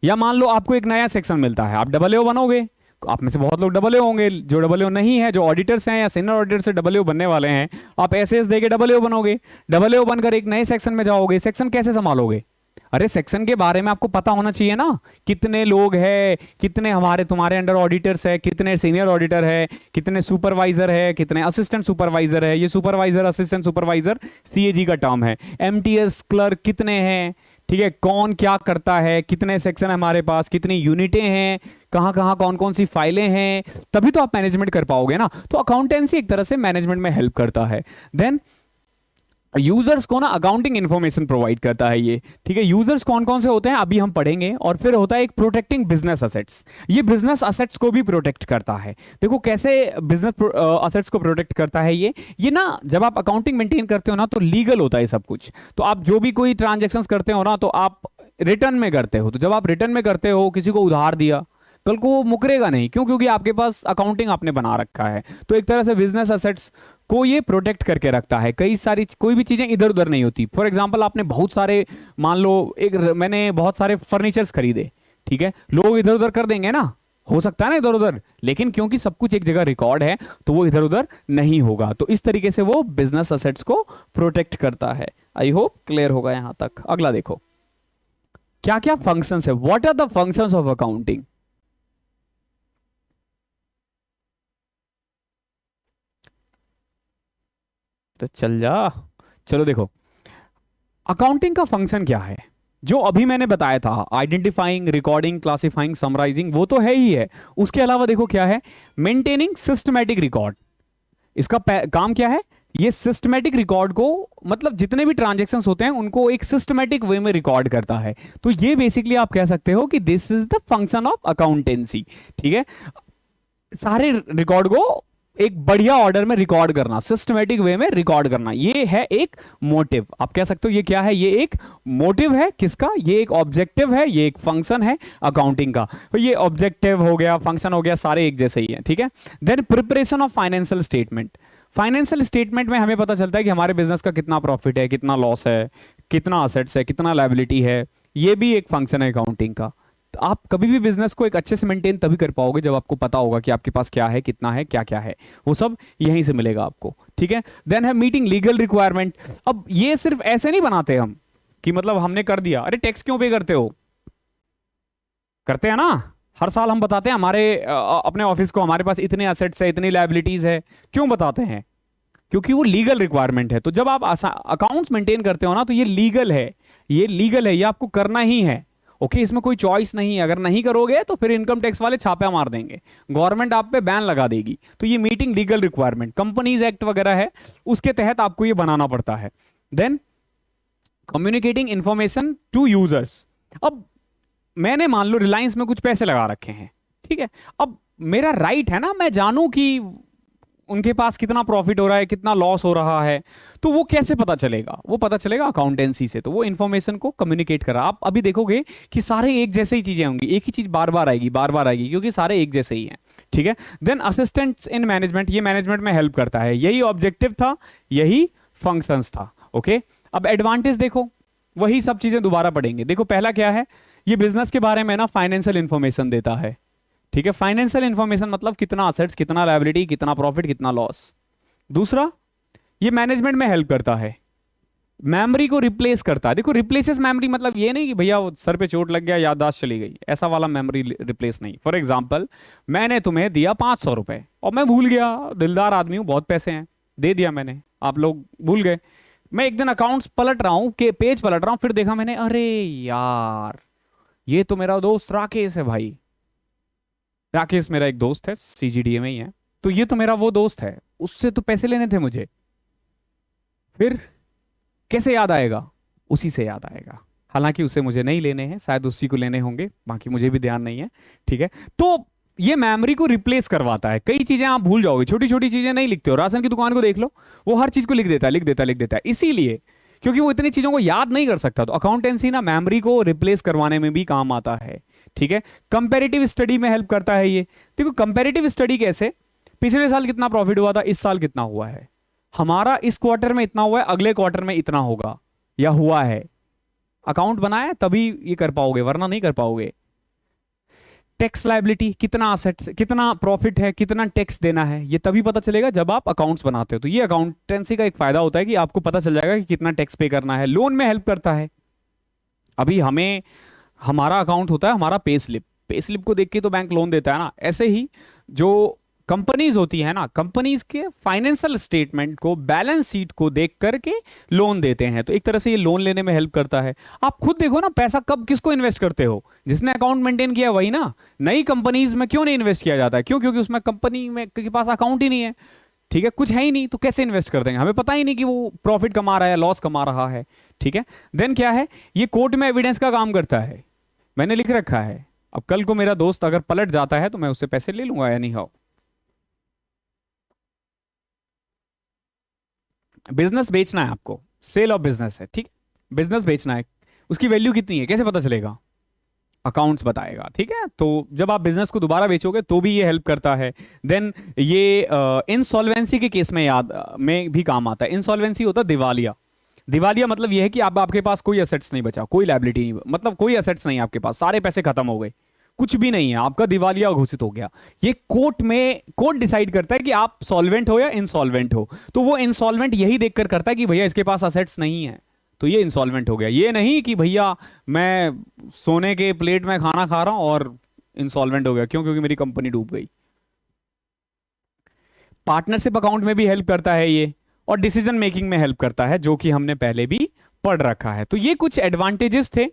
या मान लो आपको एक नया सेक्शन मिलता है, आप डबल ए बनोगे। आप में से बहुत लोग डबल ए होंगे, जो डबल ए नहीं है, जो ऑडिटर्स हैं या सीनियर ऑडिटर से डबल ए बनने वाले हैं, आप एसएस देके डबल ए बनोगे। डबल ए बनकर एक नए सेक्शन में जाओगे, सेक्शन कैसे संभालोगे? अरे सेक्शन के बारे में आपको पता होना चाहिए ना, कितने लोग हैं, कितने तुम्हारे अंडर ऑडिटर्स है, कितने सीनियर ऑडिटर है, कितने सुपरवाइजर है, कितने असिस्टेंट सुपरवाइजर है। ये सुपरवाइजर असिस्टेंट सुपरवाइजर सीएजी का टर्म है। एमटीएस क्लर्क कितने हैं, ठीक है, कौन क्या करता है, कितने सेक्शन है हमारे पास, कितनी यूनिटें हैं, कहां कहां कौन कौन सी फाइलें हैं, तभी तो आप मैनेजमेंट कर पाओगे ना। तो अकाउंटेंसी एक तरह से मैनेजमेंट में हेल्प करता है। देन यूजर्स को ना अकाउंटिंग इंफॉर्मेशन प्रोवाइड करता है ये। ठीक है, यूजर्स कौन कौन से होते हैं अभी हम पढ़ेंगे। और फिर होता है एक प्रोटेक्टिंग बिजनेस असेट्स। ये बिजनेस असेट्स को भी प्रोटेक्ट करता है। देखो कैसे बिजनेस असेट्स को प्रोटेक्ट करता है ये ना, जब आप अकाउंटिंग मेंटेन करते हो ना तो लीगल होता है सब कुछ। तो आप जो भी कोई ट्रांजेक्शन करते हो ना, तो आप रिटर्न में करते हो। तो जब आप रिटर्न में करते हो, किसी को उधार दिया, कल को वो मुकरेगा नहीं, क्यों? क्योंकि आपके पास अकाउंटिंग आपने बना रखा है। तो एक तरह से बिजनेस असेट्स को ये प्रोटेक्ट करके रखता है। कई सारी कोई भी चीजें इधर उधर नहीं होती। फॉर एग्जांपल आपने बहुत सारे, मान लो मैंने बहुत सारे फर्नीचर्स खरीदे, ठीक है, लोग इधर उधर कर देंगे ना, हो सकता है ना इधर उधर, लेकिन क्योंकि सब कुछ एक जगह रिकॉर्ड है तो वो इधर उधर नहीं होगा। तो इस तरीके से वो बिजनेस असेट्स को प्रोटेक्ट करता है। आई होप क्लियर होगा यहां तक। अगला देखो, क्या क्या फंक्शंस है, what are the functions of accounting. तो चल जा, चलो देखो, अकाउंटिंग का फंक्शन क्या है, जो अभी मैंने बताया था, आइडेंटिफाइंग, रिकॉर्डिंग, क्लासिफाइंग, समराइजिंग, वो तो है ही है। उसके अलावा देखो क्या है, मेंटेनिंग सिस्टमैटिक रिकॉर्ड। इसका काम क्या है, ये सिस्टमैटिक रिकॉर्ड को, मतलब जितने भी ट्रांजैक्शंस होते हैं उनको एक सिस्टमैटिक वे में रिकॉर्ड करता है। तो ये बेसिकली आप कह सकते हो कि this is the function of accountancy. ठीक है, सारे रिकॉर्ड को एक बढ़िया ऑर्डर में रिकॉर्ड करना, सिस्टमेटिक वे में रिकॉर्ड करना, ये है एक मोटिव। आप कह सकते हो ये क्या है, ये एक मोटिव है। किसका, ये एक ऑब्जेक्टिव है, ये एक फंक्शन है अकाउंटिंग का। तो ये ऑब्जेक्टिव हो गया, फंक्शन हो गया, सारे एक जैसे ही हैं। ठीक है, then preparation of financial statement. Financial statement में हमें पता चलता है कि हमारे बिजनेस का कितना प्रॉफिट है, कितना लॉस है, कितना असेट्स है, कितना लायबिलिटी है। ये भी एक फंक्शन है अकाउंटिंग का। तो आप कभी भी बिजनेस को एक अच्छे से मेंटेन तभी कर पाओगे जब आपको पता होगा कि आपके पास क्या है, कितना है, क्या क्या है, वो सब यहीं से मिलेगा आपको। ठीक है, देन है मीटिंग लीगल रिक्वायरमेंट। अब ये सिर्फ ऐसे नहीं बनाते हम कि मतलब हमने कर दिया, अरे टैक्स क्यों पे करते हो, करते हैं ना, हर साल हम बताते हैं हमारे अपने ऑफिस को हमारे पास इतने असेट्स है, इतनी लायबिलिटीज है। क्यों बताते हैं, क्योंकि वो लीगल रिक्वायरमेंट है। तो जब आप अकाउंट्स मेंटेन करते हो ना, तो ये लीगल है, ये लीगल है, ये आपको करना ही है। ओके, इसमें कोई चॉइस नहीं है। अगर नहीं करोगे तो फिर इनकम टैक्स वाले छापा मार देंगे, गवर्नमेंट आप पे बैन लगा देगी। तो ये meeting legal requirement, companies act वगैरह है, उसके तहत आपको ये बनाना पड़ता है। Then communicating information to users. अब मैंने मान लो रिलायंस में कुछ पैसे लगा रखे हैं, ठीक है, अब मेरा राइट है ना, मैं जानूं कि उनके पास कितना प्रॉफिट हो रहा है, कितना लॉस हो रहा है। तो वो कैसे पता चलेगा, वो पता चलेगा अकाउंटेंसी से। तो वो इंफॉर्मेशन को कम्युनिकेट करा। आप अभी देखोगे कि सारे एक जैसे ही चीजें होंगी, एक ही चीज बार बार आएगी, बार बार आएगी, क्योंकि सारे एक जैसे ही हैं। ठीक है, देन असिस्टेंट्स इन मैनेजमेंट, ये मैनेजमेंट में हेल्प करता है, यही ऑब्जेक्टिव था, यही फंक्शंस था। ओके, अब एडवांटेज देखो, वही सब चीजें दोबारा पढ़ेंगे। देखो पहला क्या है, ये बिजनेस के बारे में ना फाइनेंशियल इंफॉर्मेशन देता है। ठीक है, फाइनेंशियल इंफॉर्मेशन मतलब कितना असेट्स, कितना लायबिलिटी, कितना प्रॉफिट, कितना लॉस। दूसरा, ये मैनेजमेंट में हेल्प करता है, मेमोरी को रिप्लेस करता है। देखो रिप्लेसेस मेमोरी, मतलब ये नहीं कि भैया वो सर पे चोट लग गया, याददाश्त चली गई, ऐसा वाला मेमोरी रिप्लेस नहीं। फॉर एग्जांपल, मैंने तुम्हें दिया 500 रुपए और मैं भूल गया, दिलदार आदमी हूं, बहुत पैसे हैं, दे दिया मैंने, आप लोग भूल गए। मैं एक दिन अकाउंट्स पलट रहा हूं, के पेज पलट रहा हूं, फिर देखा मैंने, अरे यार ये तो मेरा दोस्त राकेश है भाई, राकेश मेरा एक दोस्त है, सीजीडीए में ही है, तो ये तो मेरा वो दोस्त है, उससे तो पैसे लेने थे मुझे। फिर कैसे याद आएगा, उसी से याद आएगा। हालांकि उसे मुझे नहीं लेने हैं, शायद उसी को लेने होंगे, बाकी मुझे भी ध्यान नहीं है। ठीक है, तो ये मेमोरी को रिप्लेस करवाता है। कई चीजें आप भूल जाओगे, छोटी छोटी चीजें नहीं लिखते हो, राशन की दुकान को देख लो, वो हर चीज को लिख देता है, लिख देता है, लिख देता है, इसीलिए क्योंकि वो इतनी चीजों को याद नहीं कर सकता। तो अकाउंटेंसी ना मेमोरी को रिप्लेस करवाने में भी काम आता है। ठीक है, कंपैरेटिव स्टडी में हेल्प करता है ये। देखो कंपैरेटिव स्टडी कैसे, पिछले साल कितना प्रॉफिट हुआ था, इस साल कितना हुआ है, हमारा इस क्वार्टर में इतना हुआ है, अगले क्वार्टर में इतना होगा या हुआ है। अकाउंट बनाया तभी ये कर पाओगे, वरना नहीं कर पाओगे। टैक्स लायबिलिटी, कितना असेट्स, कितना प्रॉफिट है, कितना टैक्स देना है, ये तभी पता चलेगा जब आप अकाउंट्स बनाते हो। तो ये अकाउंटेंसी का एक फायदा होता है कि आपको पता चल जाएगा कि कितना टैक्स पे करना है। लोन में हेल्प करता है। अभी हमें, हमारा अकाउंट होता है हमारा पे स्लिप, पे स्लिप को देख के तो बैंक लोन देता है ना, ऐसे ही जो कंपनीज होती है ना, कंपनीज के फाइनेंशियल स्टेटमेंट को, बैलेंस शीट को देख करके लोन देते हैं। तो एक तरह से ये लोन लेने में हेल्प करता है। आप खुद देखो ना, पैसा कब किसको इन्वेस्ट करते हो, जिसने अकाउंट मेंटेन किया वही ना। नई कंपनीज में क्यों नहीं इन्वेस्ट किया जाता है, क्यों, क्योंकि उसमें कंपनी में के पास अकाउंट ही नहीं है। ठीक है, कुछ है ही नहीं, तो कैसे इन्वेस्ट कर देंगे, हमें पता ही नहीं कि वो प्रॉफिट कमा रहा है, लॉस कमा रहा है। ठीक है, देन क्या है, ये कोर्ट में एविडेंस का काम करता है, मैंने लिख रखा है। अब कल को मेरा दोस्त अगर पलट जाता है तो मैं उससे पैसे ले लूंगा या नहीं। हो, बिजनेस बेचना है आपको, सेल ऑफ बिजनेस है, ठीक, बिजनेस बेचना है, उसकी वैल्यू कितनी है कैसे पता चलेगा, अकाउंट्स बताएगा। ठीक है, तो जब आप बिजनेस को दोबारा बेचोगे तो भी ये हेल्प करता है। देन ये इंसॉल्वेंसी के केस में याद में भी काम आता है। इंसॉल्वेंसी होता है दिवालिया। दिवालिया मतलब ये है कि अब आपके पास कोई एसेट्स नहीं बचा, कोई लायबिलिटी नहीं, मतलब कोई एसेट्स नहीं, आपके पास सारे पैसे खत्म हो गए, कुछ भी नहीं है, आपका दिवालिया घोषित हो गया। ये कोर्ट में, कोर्ट डिसाइड करता है कि आप सॉल्वेंट हो या इंसॉल्वेंट हो। तो वो इंसॉल्वेंट यही देखकर करता है कि भैया इसके पास असेट्स नहीं है, तो ये इंसॉल्वेंट हो गया। ये नहीं कि भैया मैं सोने के प्लेट में खाना खा रहा हूं और इंसॉल्वेंट हो गया, क्यों? क्योंकि मेरी कंपनी डूब गई। पार्टनरशिप अकाउंट में भी हेल्प करता है ये, और डिसीजन मेकिंग में हेल्प करता है, जो कि हमने पहले भी पढ़ रखा है। तो ये कुछ एडवांटेजेस थे।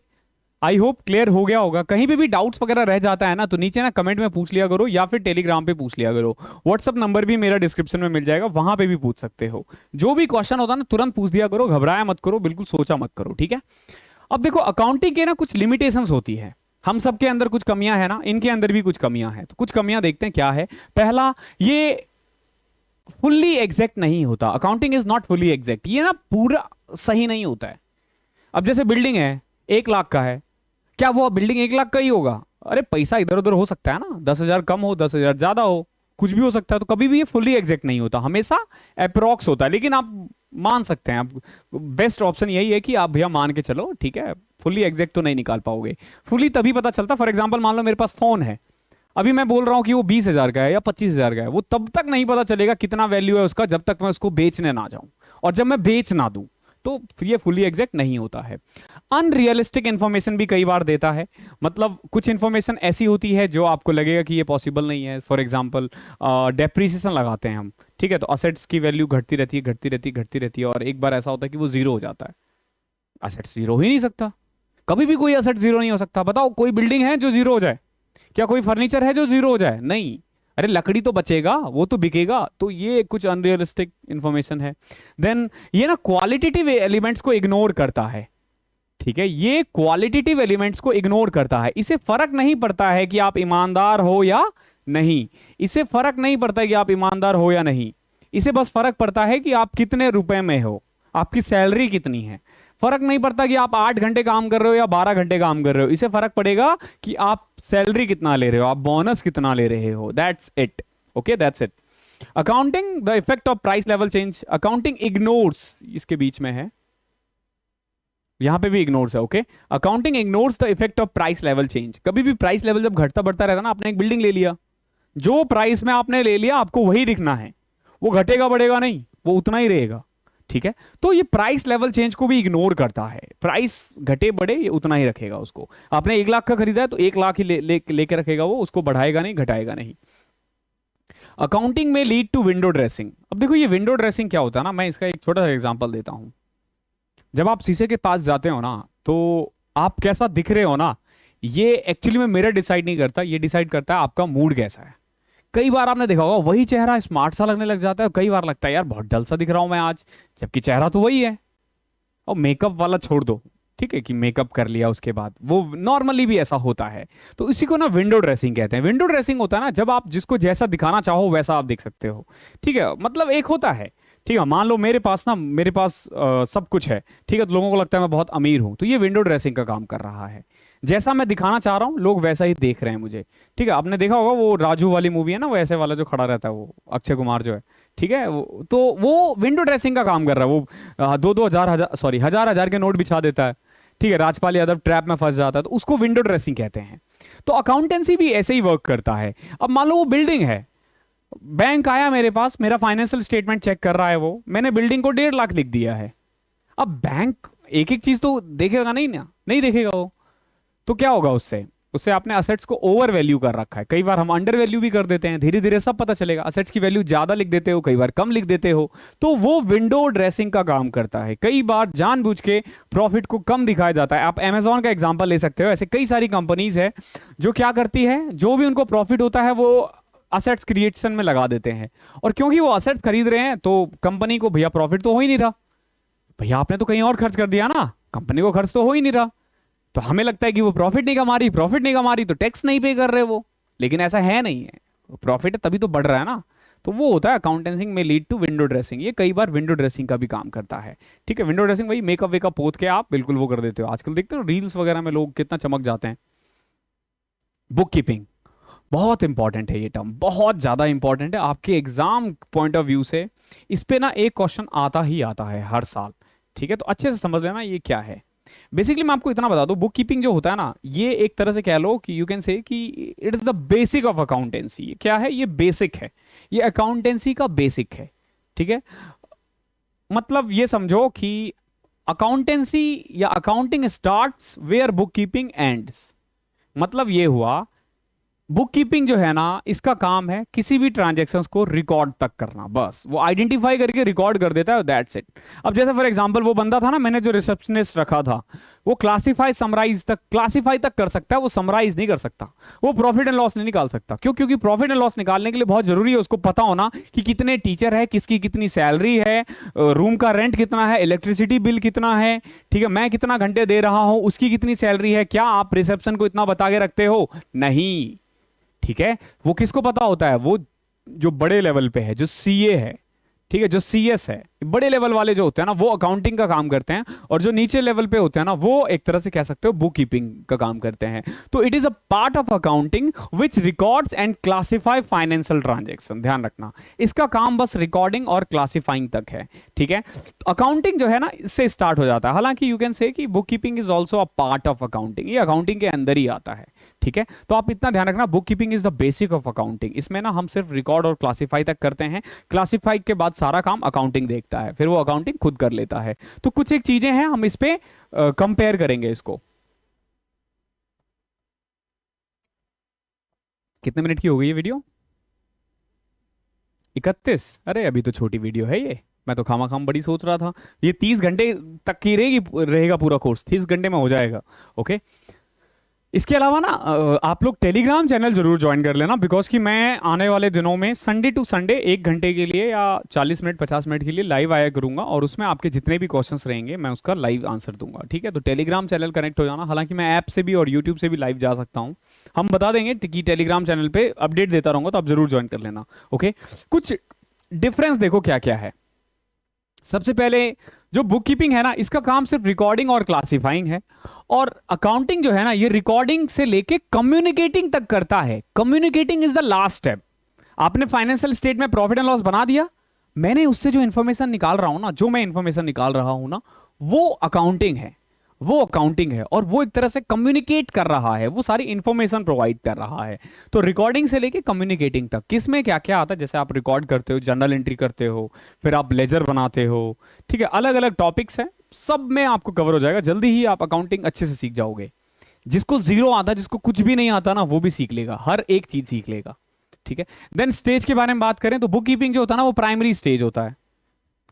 आई होप क्लियर हो गया होगा। कहीं पे भी डाउट्स वगैरह रह जाता है ना, तो नीचे ना कमेंट में पूछ लिया करो, या फिर टेलीग्राम पे पूछ लिया करो। व्हाट्सअप नंबर भी मेरा डिस्क्रिप्शन में मिल जाएगा, वहां पे भी पूछ सकते हो। जो भी क्वेश्चन होता है ना, तुरंत पूछ दिया करो, घबराया मत करो, बिल्कुल सोचा मत करो, ठीक है? अब देखो, अकाउंटिंग के ना कुछ लिमिटेशंस होती है। हम सबके अंदर कुछ कमियां है ना, इनके अंदर भी कुछ कमियां हैं। तो कुछ कमियां देखते हैं क्या है। पहला, ये फुल्ली एग्जैक्ट नहीं होता। Accounting is not fully exact. ये ना पूरा सही नहीं होता है। अब जैसे बिल्डिंग है, 1 लाख का है, क्या वो बिल्डिंग 1 लाख का ही होगा? अरे पैसा इधर उधर हो सकता है ना, 10,000 कम हो, 10,000 ज्यादा हो, कुछ भी हो सकता है। तो कभी भी ये फुल्ली एग्जैक्ट नहीं होता, हमेशा अप्रोक्स होता है। लेकिन आप मान सकते हैं, आप बेस्ट ऑप्शन यही है कि आप भैया मान के चलो, ठीक है, फुल्ली एग्जैक्ट तो नहीं निकाल पाओगे। फुल्ली तभी पता चलता, फॉर एग्जाम्पल मान लो मेरे पास फोन है, अभी मैं बोल रहा हूं कि वो 20,000 का है या 25,000 का है, वो तब तक नहीं पता चलेगा कितना वैल्यू है उसका, जब तक मैं उसको बेचने ना जाऊं। और जब मैं बेच ना दूं, तो ये फुली एग्जैक्ट नहीं होता है। अनरियलिस्टिक इंफॉर्मेशन भी कई बार देता है। मतलब कुछ इंफॉर्मेशन ऐसी होती है जो आपको लगेगा कि ये पॉसिबल नहीं है। फॉर एग्जांपल, डेप्रिसिएशन लगाते हैं हम, ठीक है, तो असेट्स की वैल्यू घटती रहती है, घटती रहती है, घटती रहती है, और एक बार ऐसा होता है कि वो जीरो हो जाता है। असेट्स जीरो ही नहीं सकता, कभी भी कोई असेट जीरो नहीं हो सकता। बताओ, कोई बिल्डिंग है जो जीरो हो जाए? क्या कोई फर्नीचर है जो जीरो हो जाए? नहीं। अरे लकड़ी तो बचेगा, वो तो बिकेगा। तो ये कुछ अनरियलिस्टिक इंफॉर्मेशन है। देन ये ना क्वालिटेटिव एलिमेंट्स को इग्नोर करता है, ठीक है, ये क्वालिटेटिव एलिमेंट्स को इग्नोर करता है। इसे फर्क नहीं पड़ता है कि आप ईमानदार हो या नहीं, इसे फर्क नहीं पड़ता है कि आप ईमानदार हो या नहीं, इसे बस फर्क पड़ता है कि आप कितने रुपए में हो, आपकी सैलरी कितनी है। फर्क नहीं पड़ता कि आप 8 घंटे काम कर रहे हो या 12 घंटे काम कर रहे हो, इसे फर्क पड़ेगा कि आप सैलरी कितना ले रहे हो, आप बोनस कितना ले रहे हो। That's it, okay, that's it. Accounting the effect of price level change, accounting ignores, इसके बीच में है, यहां पे भी इग्नोर्स है, okay. Accounting ignores the effect of price level change. कभी भी प्राइस लेवल जब घटता बढ़ता रहता ना, आपने एक बिल्डिंग ले लिया, जो प्राइस में आपने ले लिया आपको वही दिखना है, वो घटेगा बढ़ेगा नहीं, वो उतना ही रहेगा, ठीक है। तो ये प्राइस लेवल चेंज को भी इग्नोर करता है। प्राइस घटे बढ़े ये उतना ही रखेगा उसको। आपने 1 लाख का खरीदा है तो 1 लाख ही लेके रखेगा वो, उसको बढ़ाएगा नहीं, घटाएगा नहीं। अकाउंटिंग में लीड टू विंडो ड्रेसिंग। अब देखो, ये विंडो ड्रेसिंग क्या होता है ना, मैं इसका एक छोटा सा एग्जांपल देता हूं। जब आप शीशे के पास जाते हो ना, तो आप कैसा दिख रहे हो ना, ये एक्चुअली में मिरर डिसाइड नहीं करता, ये डिसाइड करता है आपका मूड कैसा है। कई बार आपने देखा होगा, वही चेहरा स्मार्ट सा लगने लग जाता है, कई बार लगता है यार बहुत डल सा दिख रहा हूं मैं आज, जबकि चेहरा तो वही है। और मेकअप वाला छोड़ दो, ठीक है, कि मेकअप कर लिया उसके बाद, वो नॉर्मली भी ऐसा होता है। तो इसी को ना विंडो ड्रेसिंग कहते हैं। विंडो ड्रेसिंग होता है ना, जब आप जिसको जैसा दिखाना चाहो वैसा आप दिख सकते हो, ठीक है। मतलब एक होता है, ठीक है, मान लो मेरे पास सब कुछ है, ठीक है, तो लोगों को लगता है मैं बहुत अमीर हूं, तो ये विंडो ड्रेसिंग का काम कर रहा है। जैसा मैं दिखाना चाह रहा हूं लोग वैसा ही देख रहे हैं मुझे, ठीक है। आपने देखा होगा वो राजू वाली मूवी है ना, वो ऐसे वाला जो खड़ा रहता है, वो अक्षय कुमार जो है, ठीक है, तो वो विंडो ड्रेसिंग का काम कर रहा है। वो 1,000 के नोट बिछा देता है, ठीक है, राजपाल यादव ट्रैप में फंस जाता है, तो उसको विंडो ड्रेसिंग कहते हैं। तो अकाउंटेंसी भी ऐसे ही वर्क करता है। अब मान लो वो बिल्डिंग है, बैंक आया मेरे पास, मेरा फाइनेंशियल स्टेटमेंट चेक कर रहा है, वो मैंने बिल्डिंग को 1.5 लाख लिख दिया है। अब बैंक एक एक चीज तो देखेगा नहीं ना, नहीं देखेगा वो, तो क्या होगा उससे उससे आपने असेट्स को ओवर वैल्यू कर रखा है। कई बार हम अंडर वैल्यू भी कर देते हैं, धीरे धीरे सब पता चलेगा। असेट्स की वैल्यू ज्यादा लिख देते हो, कई बार कम लिख देते हो, तो वो विंडो ड्रेसिंग का काम करता है। कई बार जानबूझ के प्रॉफिट को कम दिखाया जाता है। आप अमेजॉन का एग्जांपल ले सकते हो, ऐसे कई सारी कंपनीज है जो क्या करती है, जो भी उनको प्रॉफिट होता है वो असेट्स क्रिएशन में लगा देते हैं। और क्योंकि वो असेट्स खरीद रहे हैं, तो कंपनी को भैया प्रॉफिट तो हो ही नहीं रहा, भैया आपने तो कहीं और खर्च कर दिया ना, कंपनी को खर्च तो हो ही नहीं रहा। तो हमें लगता है कि वो प्रॉफिट नहीं कमा रही, तो टैक्स नहीं पे कर रहे वो, लेकिन ऐसा है नहीं है, प्रॉफिट है तभी तो बढ़ रहा है ना। तो वो होता है अकाउंटेंसी में लीड टू विंडो ड्रेसिंग। ये कई बार विंडो ड्रेसिंग का भी काम करता है, ठीक है। विंडो ड्रेसिंग भाई मेकअप वेकअप पोत के आप बिल्कुल वो कर देते हो। आजकल देखते हो रील्स वगैरह में लोग कितना चमक जाते हैं। बुक कीपिंग बहुत इंपॉर्टेंट है, ये टर्म बहुत ज्यादा इंपॉर्टेंट है आपके एग्जाम पॉइंट ऑफ व्यू से। इस पे ना एक क्वेश्चन आता ही आता है हर साल, ठीक है, तो अच्छे से समझ लेना ये क्या है। बेसिकली मैं आपको इतना बता दूं, बुक कीपिंग जो होता है ना, ये एक तरह से कह लो कि यू कैन से कि it is the basic of accountancy. ये क्या है? ये बेसिक है, ये अकाउंटेंसी का बेसिक है, ठीक है। मतलब ये समझो कि अकाउंटेंसी या accounting starts where book keeping ends. मतलब ये हुआ, बुक कीपिंग जो है ना, इसका काम है किसी भी ट्रांजैक्शंस को रिकॉर्ड तक करना, बस वो आइडेंटिफाई करके रिकॉर्ड कर देता है, दैट्स इट। अब जैसे फॉर एग्जांपल वो बंदा था ना, मैंने जो रिसेप्शनिस्ट रखा था, वो क्लासीफाई तक कर सकता है, वो समराइज नहीं कर सकता। वो प्रॉफिट एंड लॉस नहीं निकाल सकता। क्यों? क्योंकि प्रॉफिट एंड लॉस निकालने के लिए बहुत जरूरी है उसको पता होना कि कितने टीचर है, किसकी कितनी सैलरी है, रूम का रेंट कितना है, इलेक्ट्रिसिटी बिल कितना है, ठीक है, मैं कितना घंटे दे रहा हूं, उसकी कितनी सैलरी है। क्या आप रिसेप्शन को इतना बता के रखते हो? नहीं। ठीक है, वो किसको पता होता है? वो जो बड़े लेवल पे है, जो सीए है, ठीक है, जो सीएस है, बड़े लेवल वाले जो होते हैं ना, वो अकाउंटिंग का काम करते हैं। और जो नीचे लेवल पे होते हैं ना, वो एक तरह से कह सकते हो बुक कीपिंग का काम करते हैं। तो it is a part of accounting which records and classify financial transaction. ध्यान रखना, इसका काम बस रिकॉर्डिंग और क्लासिफाइंग तक है। ठीक है, अकाउंटिंग जो है ना, इससे स्टार्ट हो जाता है। हालांकि यू कैन से कि book keeping is also a part of accounting, ये अकाउंटिंग के अंदर ही आता है। ठीक है, तो आप इतना ध्यान रखना, book keeping is the basic of accounting. इसमें ना हम सिर्फ रिकॉर्ड और क्लासिफाई तक करते हैं, क्लासिफाई के बाद सारा काम अकाउंटिंग देखता है, फिर वो अकाउंटिंग खुद कर लेता है। तो कुछ एक चीजें हैं, हम इस पे कंपेयर करेंगे इसको। कितने मिनट की हो गई ये वीडियो? 31? अरे अभी तो छोटी वीडियो है ये, मैं तो खामा खाम बड़ी सोच रहा था। ये 30 घंटे तक की रहेगा पूरा कोर्स, 30 घंटे में हो जाएगा। ओके, इसके अलावा ना आप लोग टेलीग्राम चैनल जरूर ज्वाइन कर लेना, बिकॉज कि मैं आने वाले दिनों में संडे टू संडे 1 घंटे के लिए या 40 मिनट 50 मिनट के लिए लाइव आया करूंगा, और उसमें आपके जितने भी क्वेश्चंस रहेंगे मैं उसका लाइव आंसर दूंगा। ठीक है, तो टेलीग्राम चैनल कनेक्ट हो जाना। हालांकि मैं ऐप से भी और यूट्यूब से भी लाइव जा सकता हूँ, हम बता देंगे कि टेलीग्राम चैनल पे अपडेट देता रहूंगा, तो आप जरूर ज्वाइन कर लेना। ओके, कुछ डिफरेंस देखो क्या क्या है। सबसे पहले, जो बुक कीपिंग है ना, इसका काम सिर्फ रिकॉर्डिंग और क्लासिफाइंग है, और अकाउंटिंग जो है ना, ये रिकॉर्डिंग से लेके कम्युनिकेटिंग तक करता है। Communicating is the last step. आपने फाइनेंशियल स्टेट में प्रॉफिट एंड लॉस बना दिया, मैंने उससे जो इंफॉर्मेशन निकाल रहा हूं ना, जो मैं इंफॉर्मेशन निकाल रहा हूं ना, वो अकाउंटिंग है। वो अकाउंटिंग है, और वो एक तरह से कम्युनिकेट कर रहा है, वो सारी इंफॉर्मेशन प्रोवाइड कर रहा है। तो रिकॉर्डिंग से लेके कम्युनिकेटिंग तक किसमें क्या क्या आता है, जैसे आप रिकॉर्ड करते हो, जर्नल एंट्री करते हो, फिर आप लेजर बनाते हो, ठीक है, अलग अलग टॉपिक्स हैं, सब में आपको कवर हो जाएगा। जल्दी ही आप अकाउंटिंग अच्छे से सीख जाओगे। जिसको जीरो आता है, जिसको कुछ भी नहीं आता ना, वो भी सीख लेगा, हर एक चीज सीख लेगा। ठीक है, देन स्टेज के बारे में बात करें तो बुक कीपिंग जो होता है ना, वो प्राइमरी स्टेज होता है।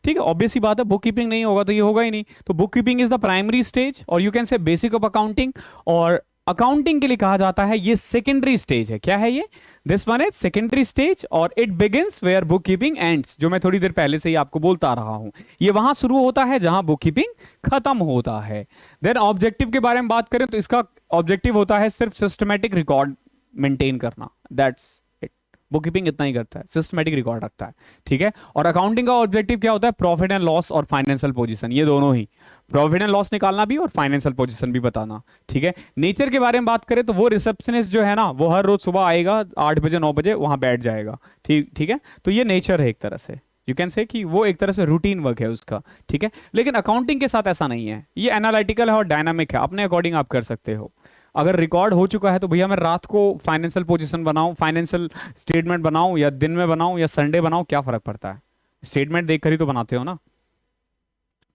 ठीक है, ऑब्वियस ही बात है, बुक कीपिंग नहीं होगा तो ये होगा ही नहीं। तो bookkeeping is the primary stage, और you can say basic of accounting. और अकाउंटिंग के लिए कहा जाता है ये सेकेंडरी स्टेज है। क्या है ये? This one is secondary stage, और it begins where book keeping ends, जो मैं थोड़ी देर पहले से ही आपको बोलता आ रहा हूं। ये वहां शुरू होता है जहां बुक कीपिंग खत्म होता है। देन ऑब्जेक्टिव के बारे में बात करें तो इसका ऑब्जेक्टिव होता है सिर्फ सिस्टमैटिक रिकॉर्ड मेंटेन करना, दैट्स इट। बुक कीपिंग इतना ही करता है, सिस्टमैटिक रिकॉर्ड रखता है। ठीक है, और अकाउंटिंग का ऑब्जेक्टिव क्या होता है? प्रॉफिट एंड लॉस और फाइनेंशियल पोजीशन, ये दोनों ही, प्रॉफिट एंड लॉस निकालना भी और फाइनेंशियल पोजीशन भी बताना। ठीक है, नेचर के बारे में बात करें तो वो रिसेप्शनिस्ट जो है ना, वो हर रोज सुबह आएगा 8 बजे 9 बजे वहां बैठ जाएगा। ठीक ठीक है, तो ये नेचर है एक तरह से, यू कैन से कि वो एक तरह से रूटीन वर्क है उसका। ठीक है, लेकिन अकाउंटिंग के साथ ऐसा नहीं है, ये एनालिटिकल है और डायनामिक है, अपने अकॉर्डिंग आप कर सकते हो। अगर रिकॉर्ड हो चुका है तो भैया मैं रात को फाइनेंशियल पोजीशन बनाऊं, फाइनेंशियल स्टेटमेंट बनाऊं, या दिन में बनाऊं या संडे बनाऊं, क्या फर्क पड़ता है? स्टेटमेंट देखकर ही तो बनाते हो ना।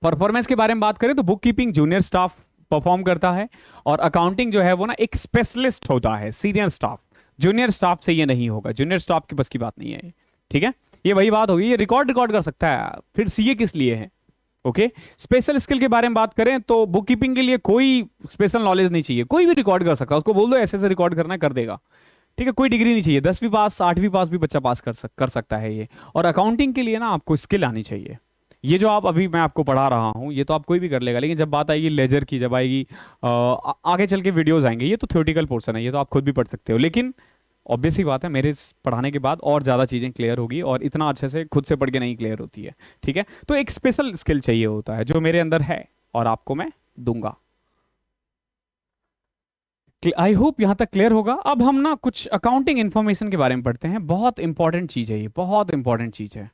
परफॉर्मेंस के बारे में बात करें तो book keeping junior staff perform करता है, और अकाउंटिंग जो है वो ना एक स्पेशलिस्ट होता है, सीनियर स्टाफ। जूनियर स्टाफ से ये नहीं होगा, जूनियर स्टाफ की बस की बात नहीं है। ठीक है, ये वही बात होगी, ये रिकॉर्ड रिकॉर्ड कर सकता है, फिर सीए किस लिए है? ओके, स्पेशल स्किल के बारे में बात करें तो बुक कीपिंग के लिए कोई स्पेशल नॉलेज नहीं चाहिए, कोई भी रिकॉर्ड कर सकता है, उसको बोल दो ऐसे ऐसे रिकॉर्ड करना है, कर देगा। ठीक है, कोई डिग्री नहीं चाहिए, 10वीं पास 8वीं पास भी बच्चा पास कर सकता है ये। और अकाउंटिंग के लिए ना आपको स्किल आनी चाहिए। ये जो आप अभी मैं आपको पढ़ा रहा हूँ, ये तो आप कोई भी कर लेगा, लेकिन जब बात आएगी लेजर की, जब आएगी आगे चल के वीडियोस आएंगे, ये तो थ्योरेटिकल पोर्शन है, ये तो आप खुद भी पढ़ सकते हो। लेकिन ऑब्वियस ही बात है, मेरे पढ़ाने के बाद और ज़्यादा चीज़ें क्लियर होगी, और इतना अच्छे से खुद से पढ़ के नहीं क्लियर होती है। ठीक है, तो एक स्पेशल स्किल चाहिए होता है जो मेरे अंदर है, और आपको मैं दूंगा। आई होप यहां तक क्लियर होगा। अब हम ना कुछ अकाउंटिंग इंफॉर्मेशन के बारे में पढ़ते हैं, बहुत इंपॉर्टेंट चीज़ है ये, बहुत इंपॉर्टेंट चीज़ है।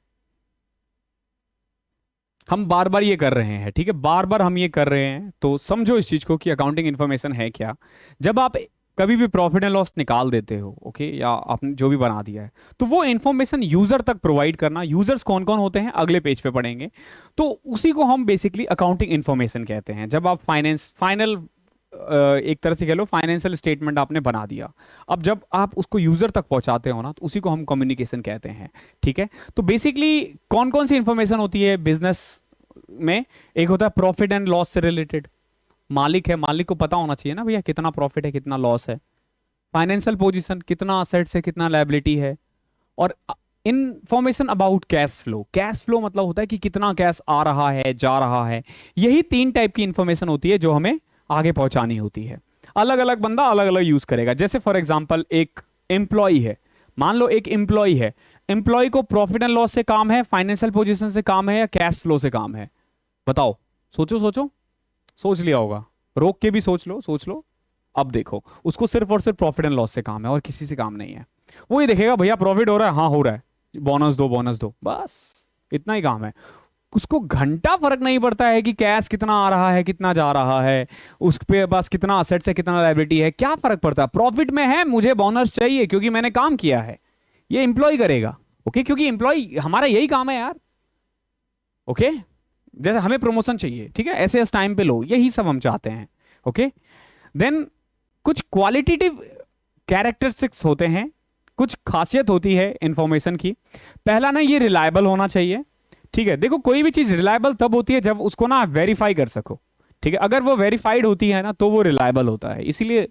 हम बार बार ये कर रहे हैं, ठीक है, बार बार हम ये कर रहे हैं, तो समझो इस चीज को कि अकाउंटिंग इंफॉर्मेशन है क्या। जब आप कभी भी प्रॉफिट एंड लॉस निकाल देते हो, ओके, या आपने जो भी बना दिया है, तो वो इंफॉर्मेशन यूजर तक प्रोवाइड करना, यूजर्स कौन कौन होते हैं अगले पेज पे पढ़ेंगे, तो उसी को हम बेसिकली अकाउंटिंग इंफॉर्मेशन कहते हैं। जब आप फाइनल एक तरह से कह लो फाइनेंशियल स्टेटमेंट आपने बना दिया, अब जब आप उसको यूजर तक पहुंचाते हो ना, तो उसी को हम कम्युनिकेशन कहते हैं, ठीक है। तो बेसिकली कौन कौन सी इंफॉर्मेशन होती है बिजनेस में? एक होता है प्रॉफिट एंड लॉस से रिलेटेड, मालिक है, मालिक को पता होना चाहिए ना भैया कितना प्रॉफिट है कितना लॉस है। फाइनेंशियल पोजीशन, कितना असेट्स है कितना लायबिलिटी है। और information about cash flow, cash flow मतलब होता है कि कितना कैश आ रहा है जा रहा है। यही 3 टाइप की इंफॉर्मेशन होती है जो हमें आगे पहुंचानी होती है। अलग अलग बंदा अलग अलग यूज करेगा। जैसे फॉर एग्जांपल एक एम्प्लॉय है, मान लो एक एम्प्लॉय है, एम्प्लॉय को प्रॉफिट एंड लॉस से काम है, फाइनेंशियल पोजीशन से काम है, या कैश फ्लो से काम है? बताओ, सोचो सोचो, सोच लिया होगा, रोक के भी सोच लो सोच लो। अब देखो, उसको सिर्फ और सिर्फ प्रॉफिट एंड लॉस से काम है और किसी से काम नहीं है। वो ये देखेगा भैया प्रॉफिट हो रहा है, हाँ हो रहा है, बोनस दो, बस इतना ही काम है। उसको घंटा फर्क नहीं पड़ता है कि कैश कितना आ रहा है कितना जा रहा है, उस पे बस कितना असेट्स है कितना लायबिलिटी है, क्या फर्क पड़ता है? प्रॉफिट में है, मुझे बोनस चाहिए क्योंकि मैंने काम किया है। ये एम्प्लॉय करेगा, ओके, क्योंकि एम्प्लॉय हमारा यही काम है यार, ओके। जैसे हमें प्रमोशन चाहिए, ठीक है, ऐसे इस टाइम पे लो, यही सब हम चाहते हैं, ओके। देन कुछ क्वालिटेटिव कैरेक्टरिस्टिक्स होते हैं, कुछ खासियत होती है इंफॉर्मेशन की। पहला ना, ये रिलायबल होना चाहिए, ठीक है। देखो कोई भी चीज रिलायबल तब होती है जब उसको ना वेरीफाई कर सको, ठीक है। अगर वो वेरीफाइड होती है ना तो वो रिलायबल होता है। इसीलिए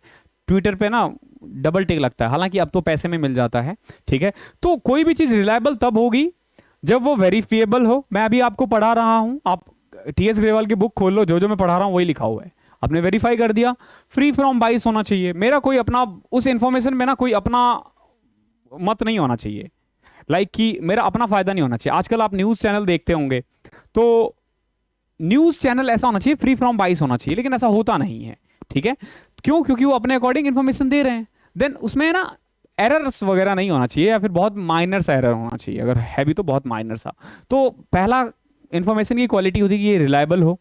ट्विटर पे ना डबल टिक लगता है, हालांकि अब तो पैसे में मिल जाता है, ठीक है। तो कोई भी चीज रिलायबल तब होगी जब वो वेरीफिएबल हो। मैं अभी आपको पढ़ा रहा हूं, आप टीएस ग्रेवाल की बुक खोल लो, जो जो मैं पढ़ा रहा हूं वही लिखा हुआ है, आपने वेरीफाई कर दिया। फ्री फ्रॉम बाइस होना चाहिए, मेरा कोई अपना उस इंफॉर्मेशन में ना कोई अपना मत नहीं होना चाहिए, लाइक कि मेरा अपना फायदा नहीं होना चाहिए। आजकल आप न्यूज चैनल देखते होंगे, तो न्यूज चैनल ऐसा होना चाहिए फ्री फ्रॉम बाइस होना चाहिए, लेकिन ऐसा होता नहीं है, ठीक है। क्यों? क्योंकि वो अपने अकॉर्डिंग इंफॉर्मेशन दे रहे हैं। देन उसमें ना एरर्स वगैरह नहीं होना चाहिए, या फिर बहुत माइनर सा एरर होना चाहिए, अगर है भी तो बहुत माइनर सा। तो पहला इंफॉर्मेशन की क्वालिटी होती है कि ये रिलायबल हो।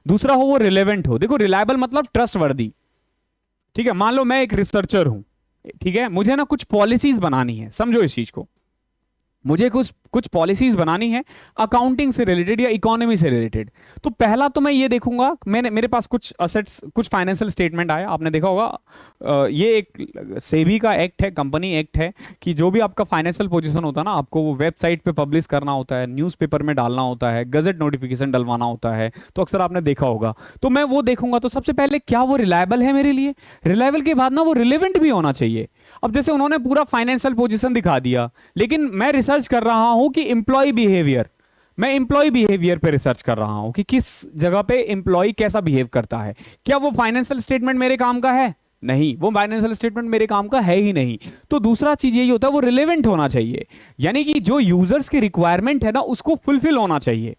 दूसरा हो वो रिलेवेंट हो। देखो रिलायबल मतलब ट्रस्ट वर्दी, ठीक है। मान लो मैं एक रिसर्चर हूं, ठीक है, मुझे ना कुछ पॉलिसीज बनानी है, समझो इस चीज को, मुझे कुछ पॉलिसीज बनानी है अकाउंटिंग से रिलेटेड या इकोनॉमी से रिलेटेड। तो पहला तो मैं ये देखूंगा, मेरे पास कुछ असेट्स, कुछ फाइनेंशियल स्टेटमेंट आया, आपने देखा होगा, ये एक सेबी का एक्ट है, कंपनी एक्ट है, कि जो भी आपका फाइनेंशियल पोजीशन होता है ना, आपको वो वेबसाइट पे पब्लिश करना होता है, न्यूज़पेपर में डालना होता है, गजट नोटिफिकेशन डलवाना होता है, तो अक्सर आपने देखा होगा। तो मैं वो देखूंगा, तो सबसे पहले क्या वो रिलायबल है मेरे लिए? रिलायबल के बाद ना वो रिलेवेंट भी होना चाहिए। अब जैसे उन्होंने पूरा फाइनेंशियल पोजीशन दिखा दिया, लेकिन मैं रिसर्च कर रहा हूं कि एम्प्लॉय बिहेवियर, मैं एम्प्लॉय बिहेवियर पे रिसर्च कर रहा हूं कि किस जगह पे एम्प्लॉय कैसा बिहेव करता है। क्या वो फाइनेंशियल स्टेटमेंट मेरे काम का है? नहीं, वो फाइनेंशियल स्टेटमेंट मेरे काम का है ही नहीं। तो दूसरा चीज यही होता है, वो रिलेवेंट होना चाहिए, यानी कि जो यूजर्स की रिक्वायरमेंट है ना उसको फुलफिल होना चाहिए।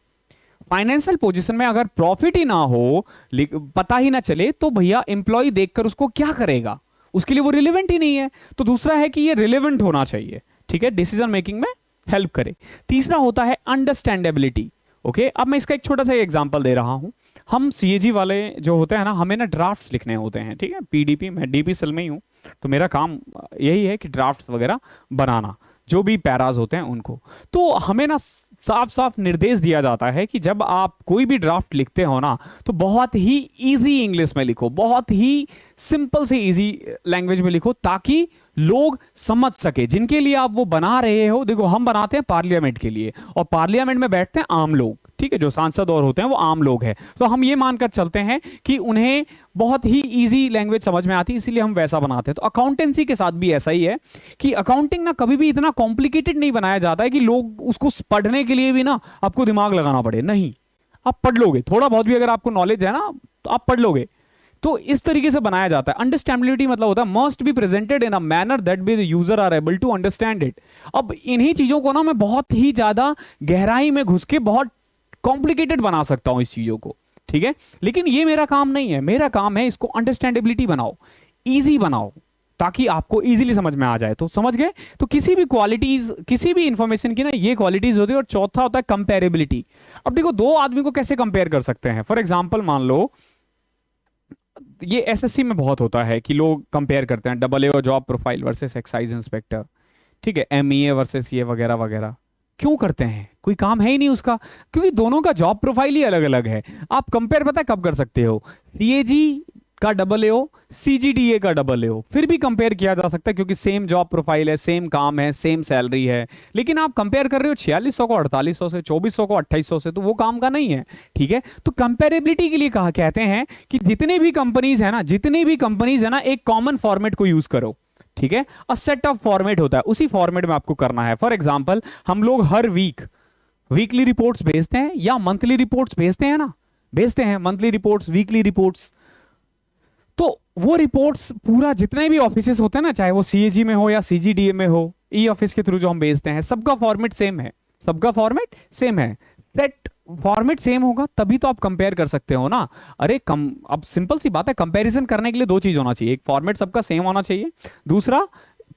फाइनेंशियल पोजीशन में अगर प्रॉफिट ही ना हो, पता ही ना चले, तो भैया एम्प्लॉय देखकर उसको क्या करेगा? उसके लिए वो रिलेवेंट ही नहीं है। तो दूसरा है कि ये रिलेवेंट होना चाहिए, ठीक है, डिसीजन मेकिंग में हेल्प करे। तीसरा होता है अंडरस्टैंडेबिलिटी, ओके। अब मैं इसका एक छोटा सा एग्जांपल दे रहा हूं। हम सीएजी वाले जो होते हैं ना, हमें ना ड्राफ्ट्स लिखने होते हैं, ठीक है, पीडीपी, मैं डीपी सेल में ही हूं, तो मेरा काम यही है कि ड्राफ्ट्स वगैरह बनाना, जो भी पैराज होते हैं उनको। तो हमें ना साफ साफ निर्देश दिया जाता है कि जब आप कोई भी ड्राफ्ट लिखते हो ना, तो बहुत ही इजी इंग्लिश में लिखो, बहुत ही सिंपल से इजी लैंग्वेज में लिखो, ताकि लोग समझ सके जिनके लिए आप वो बना रहे हो। देखो हम बनाते हैं पार्लियामेंट के लिए, और पार्लियामेंट में बैठते हैं आम लोग, ठीक है, जो सांसद और होते हैं वो आम लोग हैं। तो हम ये मानकर चलते हैं कि उन्हें बहुत ही इजी लैंग्वेज समझ में आती है, इसीलिए हम वैसा बनाते हैं। तो अकाउंटेंसी के साथ भी ऐसा ही है कि अकाउंटिंग ना कभी भी इतना कॉम्प्लिकेटेड नहीं बनाया जाता है कि लोग उसको पढ़ने के लिए भी ना आपको दिमाग लगाना पड़े। नहीं, आप पढ़ लोगे, थोड़ा बहुत भी अगर आपको नॉलेज है ना तो आप पढ़ लोगे। तो इस तरीके से बनाया जाता है। अंडरस्टैंडेबिलिटी मतलब होता है must be presented in a manner that be the user are able to understand it. अब इन्हीं चीजों को ना मैं बहुत ही ज्यादा गहराई में घुस के बहुत कॉम्प्लिकेटेड बना सकता हूं इस चीजों को, ठीक है, लेकिन ये मेरा काम नहीं है। मेरा काम है इसको अंडरस्टैंडेबिलिटी बनाओ, इजी बनाओ, ताकि आपको इजीली समझ में आ जाए। तो समझ गए? तो किसी भी क्वालिटीज, किसी भी इंफॉर्मेशन की ना ये क्वालिटीज होती है। और चौथा होता है कंपेरेबिलिटी। अब देखो दो आदमी को कैसे कंपेयर कर सकते हैं? फॉर एग्जाम्पल मान लो तो ये एसएससी में बहुत होता है कि लोग कंपेयर करते हैं डबल ए और job profile versus excise inspector, ठीक है, एमईए वर्सेस ये वगैरह वगैरह। क्यों करते हैं? कोई काम है ही नहीं उसका, क्योंकि दोनों का जॉब प्रोफाइल ही अलग अलग है। आप कंपेयर पता है कब कर सकते हो? सीएजी का डबल ए हो, सीजीडीए का डबल ए हो, फिर भी कंपेयर किया जा सकता है क्योंकि सेम जॉब प्रोफाइल है, सेम काम है, सेम सैलरी है। लेकिन आप कंपेयर कर रहे हो 4600 को 4800 से, 2400 को 2800 से, तो वो काम का नहीं है। ठीक है, तो कंपेरेबिलिटी के लिए कहा कहते हैं कि जितने भी कंपनीज है ना, जितनी भी कंपनीज है ना, एक कॉमन फॉर्मेट को यूज करो। ठीक है, अ सेट ऑफ फॉर्मेट होता है, उसी फॉर्मेट में आपको करना है। फॉर एग्जाम्पल, हम लोग हर वीक वीकली रिपोर्ट्स भेजते हैं या मंथली रिपोर्ट्स भेजते हैं ना, भेजते हैं मंथली रिपोर्ट्स, वीकली रिपोर्ट्स। तो वो रिपोर्ट्स पूरा जितने भी ऑफिसेस होते हैं ना, चाहे वो सीएजी में हो या सीजीडीए में हो, ई ऑफिस के थ्रू जो हम भेजते हैं, सबका फॉर्मेट सेम है, सबका फॉर्मेट सेम है। सेट फॉर्मेट सेम होगा तभी तो आप कंपेयर कर सकते हो ना। अरे कम, अब सिंपल सी बात है, कंपैरिजन करने के लिए दो चीज होना चाहिए, एक फॉर्मेट सबका सेम होना चाहिए, दूसरा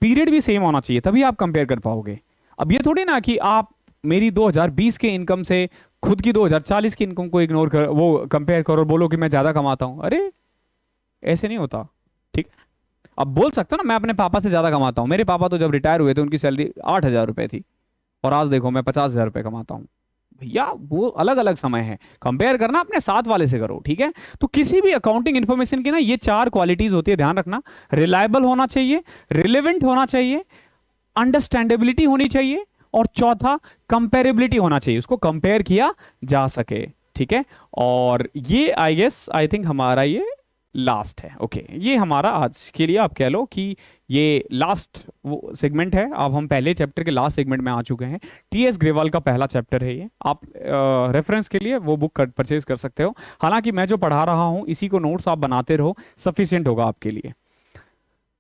पीरियड भी सेम होना चाहिए, तभी आप कंपेयर कर पाओगे। अब ये थोड़ी ना कि आप मेरी 2020 के इनकम से खुद की 2040 की इनकम को इग्नोर कर, वो कंपेयर करो और बोलो कि मैं ज्यादा कमाता हूं। अरे ऐसे नहीं होता। ठीक, अब बोल सकते हो ना मैं अपने पापा से ज्यादा कमाता हूं, मेरे पापा तो जब रिटायर हुए थे उनकी सैलरी 8,000 रुपए थी और आज देखो मैं 50,000 रुपए कमाता हूं। भैया वो अलग अलग समय है, कंपेयर करना अपने साथ वाले से करो। ठीक है, तो किसी भी अकाउंटिंग इन्फॉर्मेशन की ना ये चार क्वालिटीज होती है, ध्यान रखना। रिलायबल होना चाहिए, रिलेवेंट होना चाहिए, अंडरस्टैंडेबिलिटी होनी चाहिए, और चौथा कंपेरेबिलिटी होना चाहिए, उसको कंपेयर किया जा सके। ठीक है, और ये आई थिंक हमारा ये लास्ट है। ओके, ये हमारा आज के लिए आप कह लो कि ये लास्ट वो सेगमेंट है। अब हम पहले चैप्टर के लास्ट सेगमेंट में आ चुके हैं। टीएस ग्रेवाल का पहला चैप्टर है ये, आप रेफरेंस के लिए वो बुक परचेज कर सकते हो। हालांकि मैं जो पढ़ा रहा हूं इसी को नोट्स आप बनाते रहो, सफिशियंट होगा आपके लिए।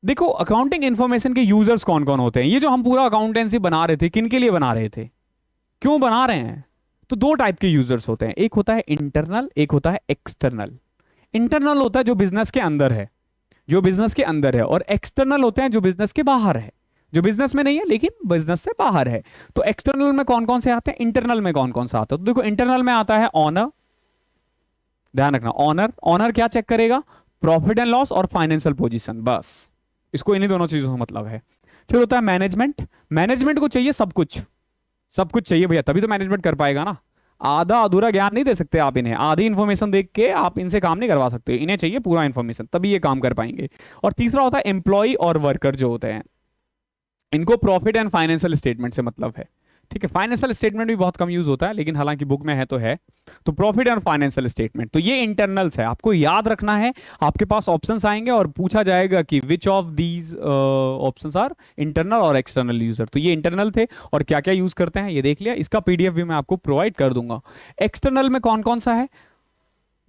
देखो, अकाउंटिंग इन्फॉर्मेशन के यूजर्स कौन कौन होते हैं? ये जो हम पूरा अकाउंटेंसी बना रहे थे, किन के लिए बना रहे थे, क्यों बना रहे हैं? तो दो टाइप के यूजर्स होते हैं, एक होता है इंटरनल, एक होता है एक्सटर्नल। इंटरनल होता है जो बिजनेस के अंदर है, जो बिजनेस के अंदर है, और एक्सटर्नल होते हैं जो बिजनेस के बाहर है, जो बिजनेस में नहीं है लेकिन बिजनेस से बाहर है। तो एक्सटर्नल में कौन कौन से आते हैं, इंटरनल में कौन कौन सा आता है? तो देखो, इंटरनल में आता है ऑनर, ध्यान रखना, ऑनर। ऑनर क्या चेक करेगा? प्रॉफिट एंड लॉस और फाइनेंशियल पोजीशन, बस इसको इन्हीं दोनों चीजों से मतलब है। फिर होता है मैनेजमेंट। मैनेजमेंट को चाहिए सब कुछ, सब कुछ चाहिए भैया, तभी तो मैनेजमेंट कर पाएगा ना। आधा अधूरा ज्ञान नहीं दे सकते आप इन्हें, आधी इंफॉर्मेशन देख के आप इनसे काम नहीं करवा सकते, इन्हें चाहिए पूरा इंफॉर्मेशन, तभी ये काम कर पाएंगे। और तीसरा होता है एम्प्लॉय और वर्कर जो होते हैं, इनको प्रॉफिट एंड फाइनेंशियल स्टेटमेंट से मतलब है। ठीक है, फाइनेंशियल स्टेटमेंट भी बहुत कम यूज होता है, लेकिन हालांकि बुक में है तो है। तो प्रॉफिट एंड फाइनेंशियल स्टेटमेंट, तो ये इंटरनल्स है, आपको याद रखना है। आपके पास ऑप्शंस आएंगे और पूछा जाएगा कि which of these options are internal और एक्सटर्नल यूजर। तो ये इंटरनल थे और क्या क्या यूज करते हैं ये देख लिया, इसका पीडीएफ भी मैं आपको प्रोवाइड कर दूंगा। एक्सटर्नल में कौन कौन सा है?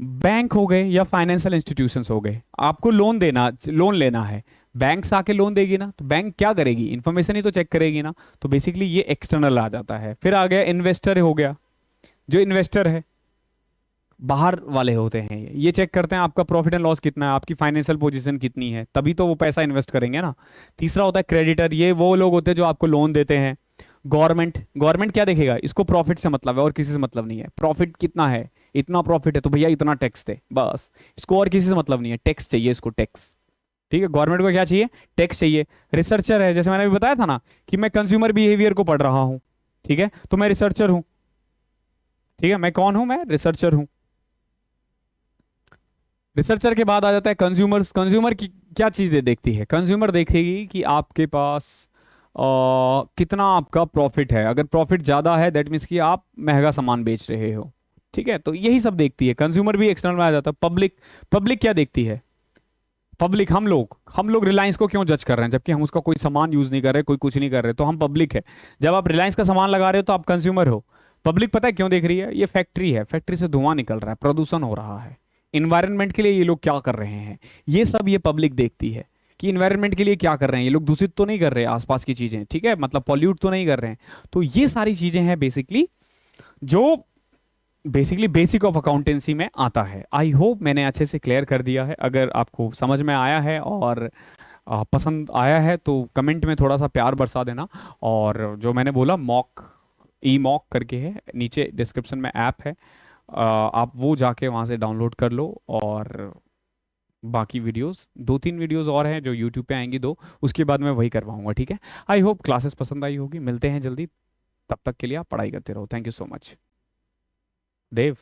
बैंक हो गए या फाइनेंशियल इंस्टीट्यूशंस हो गए, आपको लोन देना, लोन लेना है, बैंक से आके लोन देगी ना, तो बैंक क्या करेगी? इंफॉर्मेशन ही तो चेक करेगी ना। तो बेसिकली ये एक्सटर्नल आ जाता है। फिर आ गया इन्वेस्टर, हो गया, जो इन्वेस्टर है बाहर वाले होते हैं, ये चेक करते हैं आपका प्रॉफिट एंड लॉस कितना है, आपकी फाइनेंशियल पोजीशन कितनी है, तभी तो वो पैसा इन्वेस्ट करेंगे ना। तीसरा होता है क्रेडिटर, ये वो लोग होते हैं जो आपको लोन देते हैं। गवर्नमेंट, गवर्नमेंट क्या देखेगा? इसको प्रॉफिट से मतलब है और किसी से मतलब नहीं है। प्रॉफिट कितना है? इतना प्रॉफिट है तो भैया इतना टैक्स दे, बस, इसको और किसी से मतलब नहीं है, टैक्स चाहिए इसको, टैक्स। ठीक है, गवर्नमेंट को क्या चाहिए? टैक्स चाहिए। रिसर्चर है, जैसे मैंने अभी बताया था ना कि मैं कंज्यूमर बिहेवियर को पढ़ रहा हूं, ठीक है, तो मैं रिसर्चर हूं। ठीक है, मैं कौन हूं? मैं रिसर्चर हूं। रिसर्चर के बाद आ जाता है कंज्यूमर्स। कंज्यूमर की क्या चीज देखती है? कंज्यूमर देखेगी कि आपके पास कितना आपका प्रॉफिट है। अगर प्रॉफिट ज्यादा है दैट मीन्स कि आप महंगा सामान बेच रहे हो। ठीक है, तो यही सब देखती है। कंज्यूमर भी एक्सटर्नल में आ जाता है। पब्लिक, पब्लिक क्या देखती है? पब्लिक, हम लोग रिलायंस को क्यों जज कर रहे हैं जबकि हम उसका कोई सामान यूज नहीं कर रहे, कोई कुछ नहीं कर रहे, तो हम पब्लिक है। जब आप रिलायंस का सामान लगा रहे हो तो आप कंज्यूमर हो। पब्लिक पता है क्यों देख रही है? ये फैक्ट्री है, फैक्ट्री से धुआं निकल रहा है, प्रदूषण हो रहा है, इन्वायरमेंट के लिए ये लोग क्या कर रहे हैं, ये सब ये पब्लिक देखती है कि इन्वायरमेंट के लिए क्या कर रहे हैं ये लोग, दूषित तो नहीं कर रहे आसपास की चीजें, ठीक है, मतलब पॉल्यूट तो नहीं कर रहे हैं। तो ये सारी चीजें हैं बेसिकली जो बेसिकली बेसिक ऑफ अकाउंटेंसी में आता है। आई होप मैंने अच्छे से क्लियर कर दिया है। अगर आपको समझ में आया है और पसंद आया है तो कमेंट में थोड़ा सा प्यार बरसा देना। और जो मैंने बोला मॉक, ई मॉक करके है, नीचे डिस्क्रिप्शन में ऐप है, आप वो जाके वहाँ से डाउनलोड कर लो और बाकी वीडियोस 2-3 वीडियोस और हैं जो यूट्यूब पे आएंगी, दो, उसके बाद मैं वही करवाऊंगा, ठीक है। आई होप क्लासेस पसंद आई होगी, मिलते हैं जल्दी, तब तक के लिए आप पढ़ाई करते रहो। Thank you so much. Dev.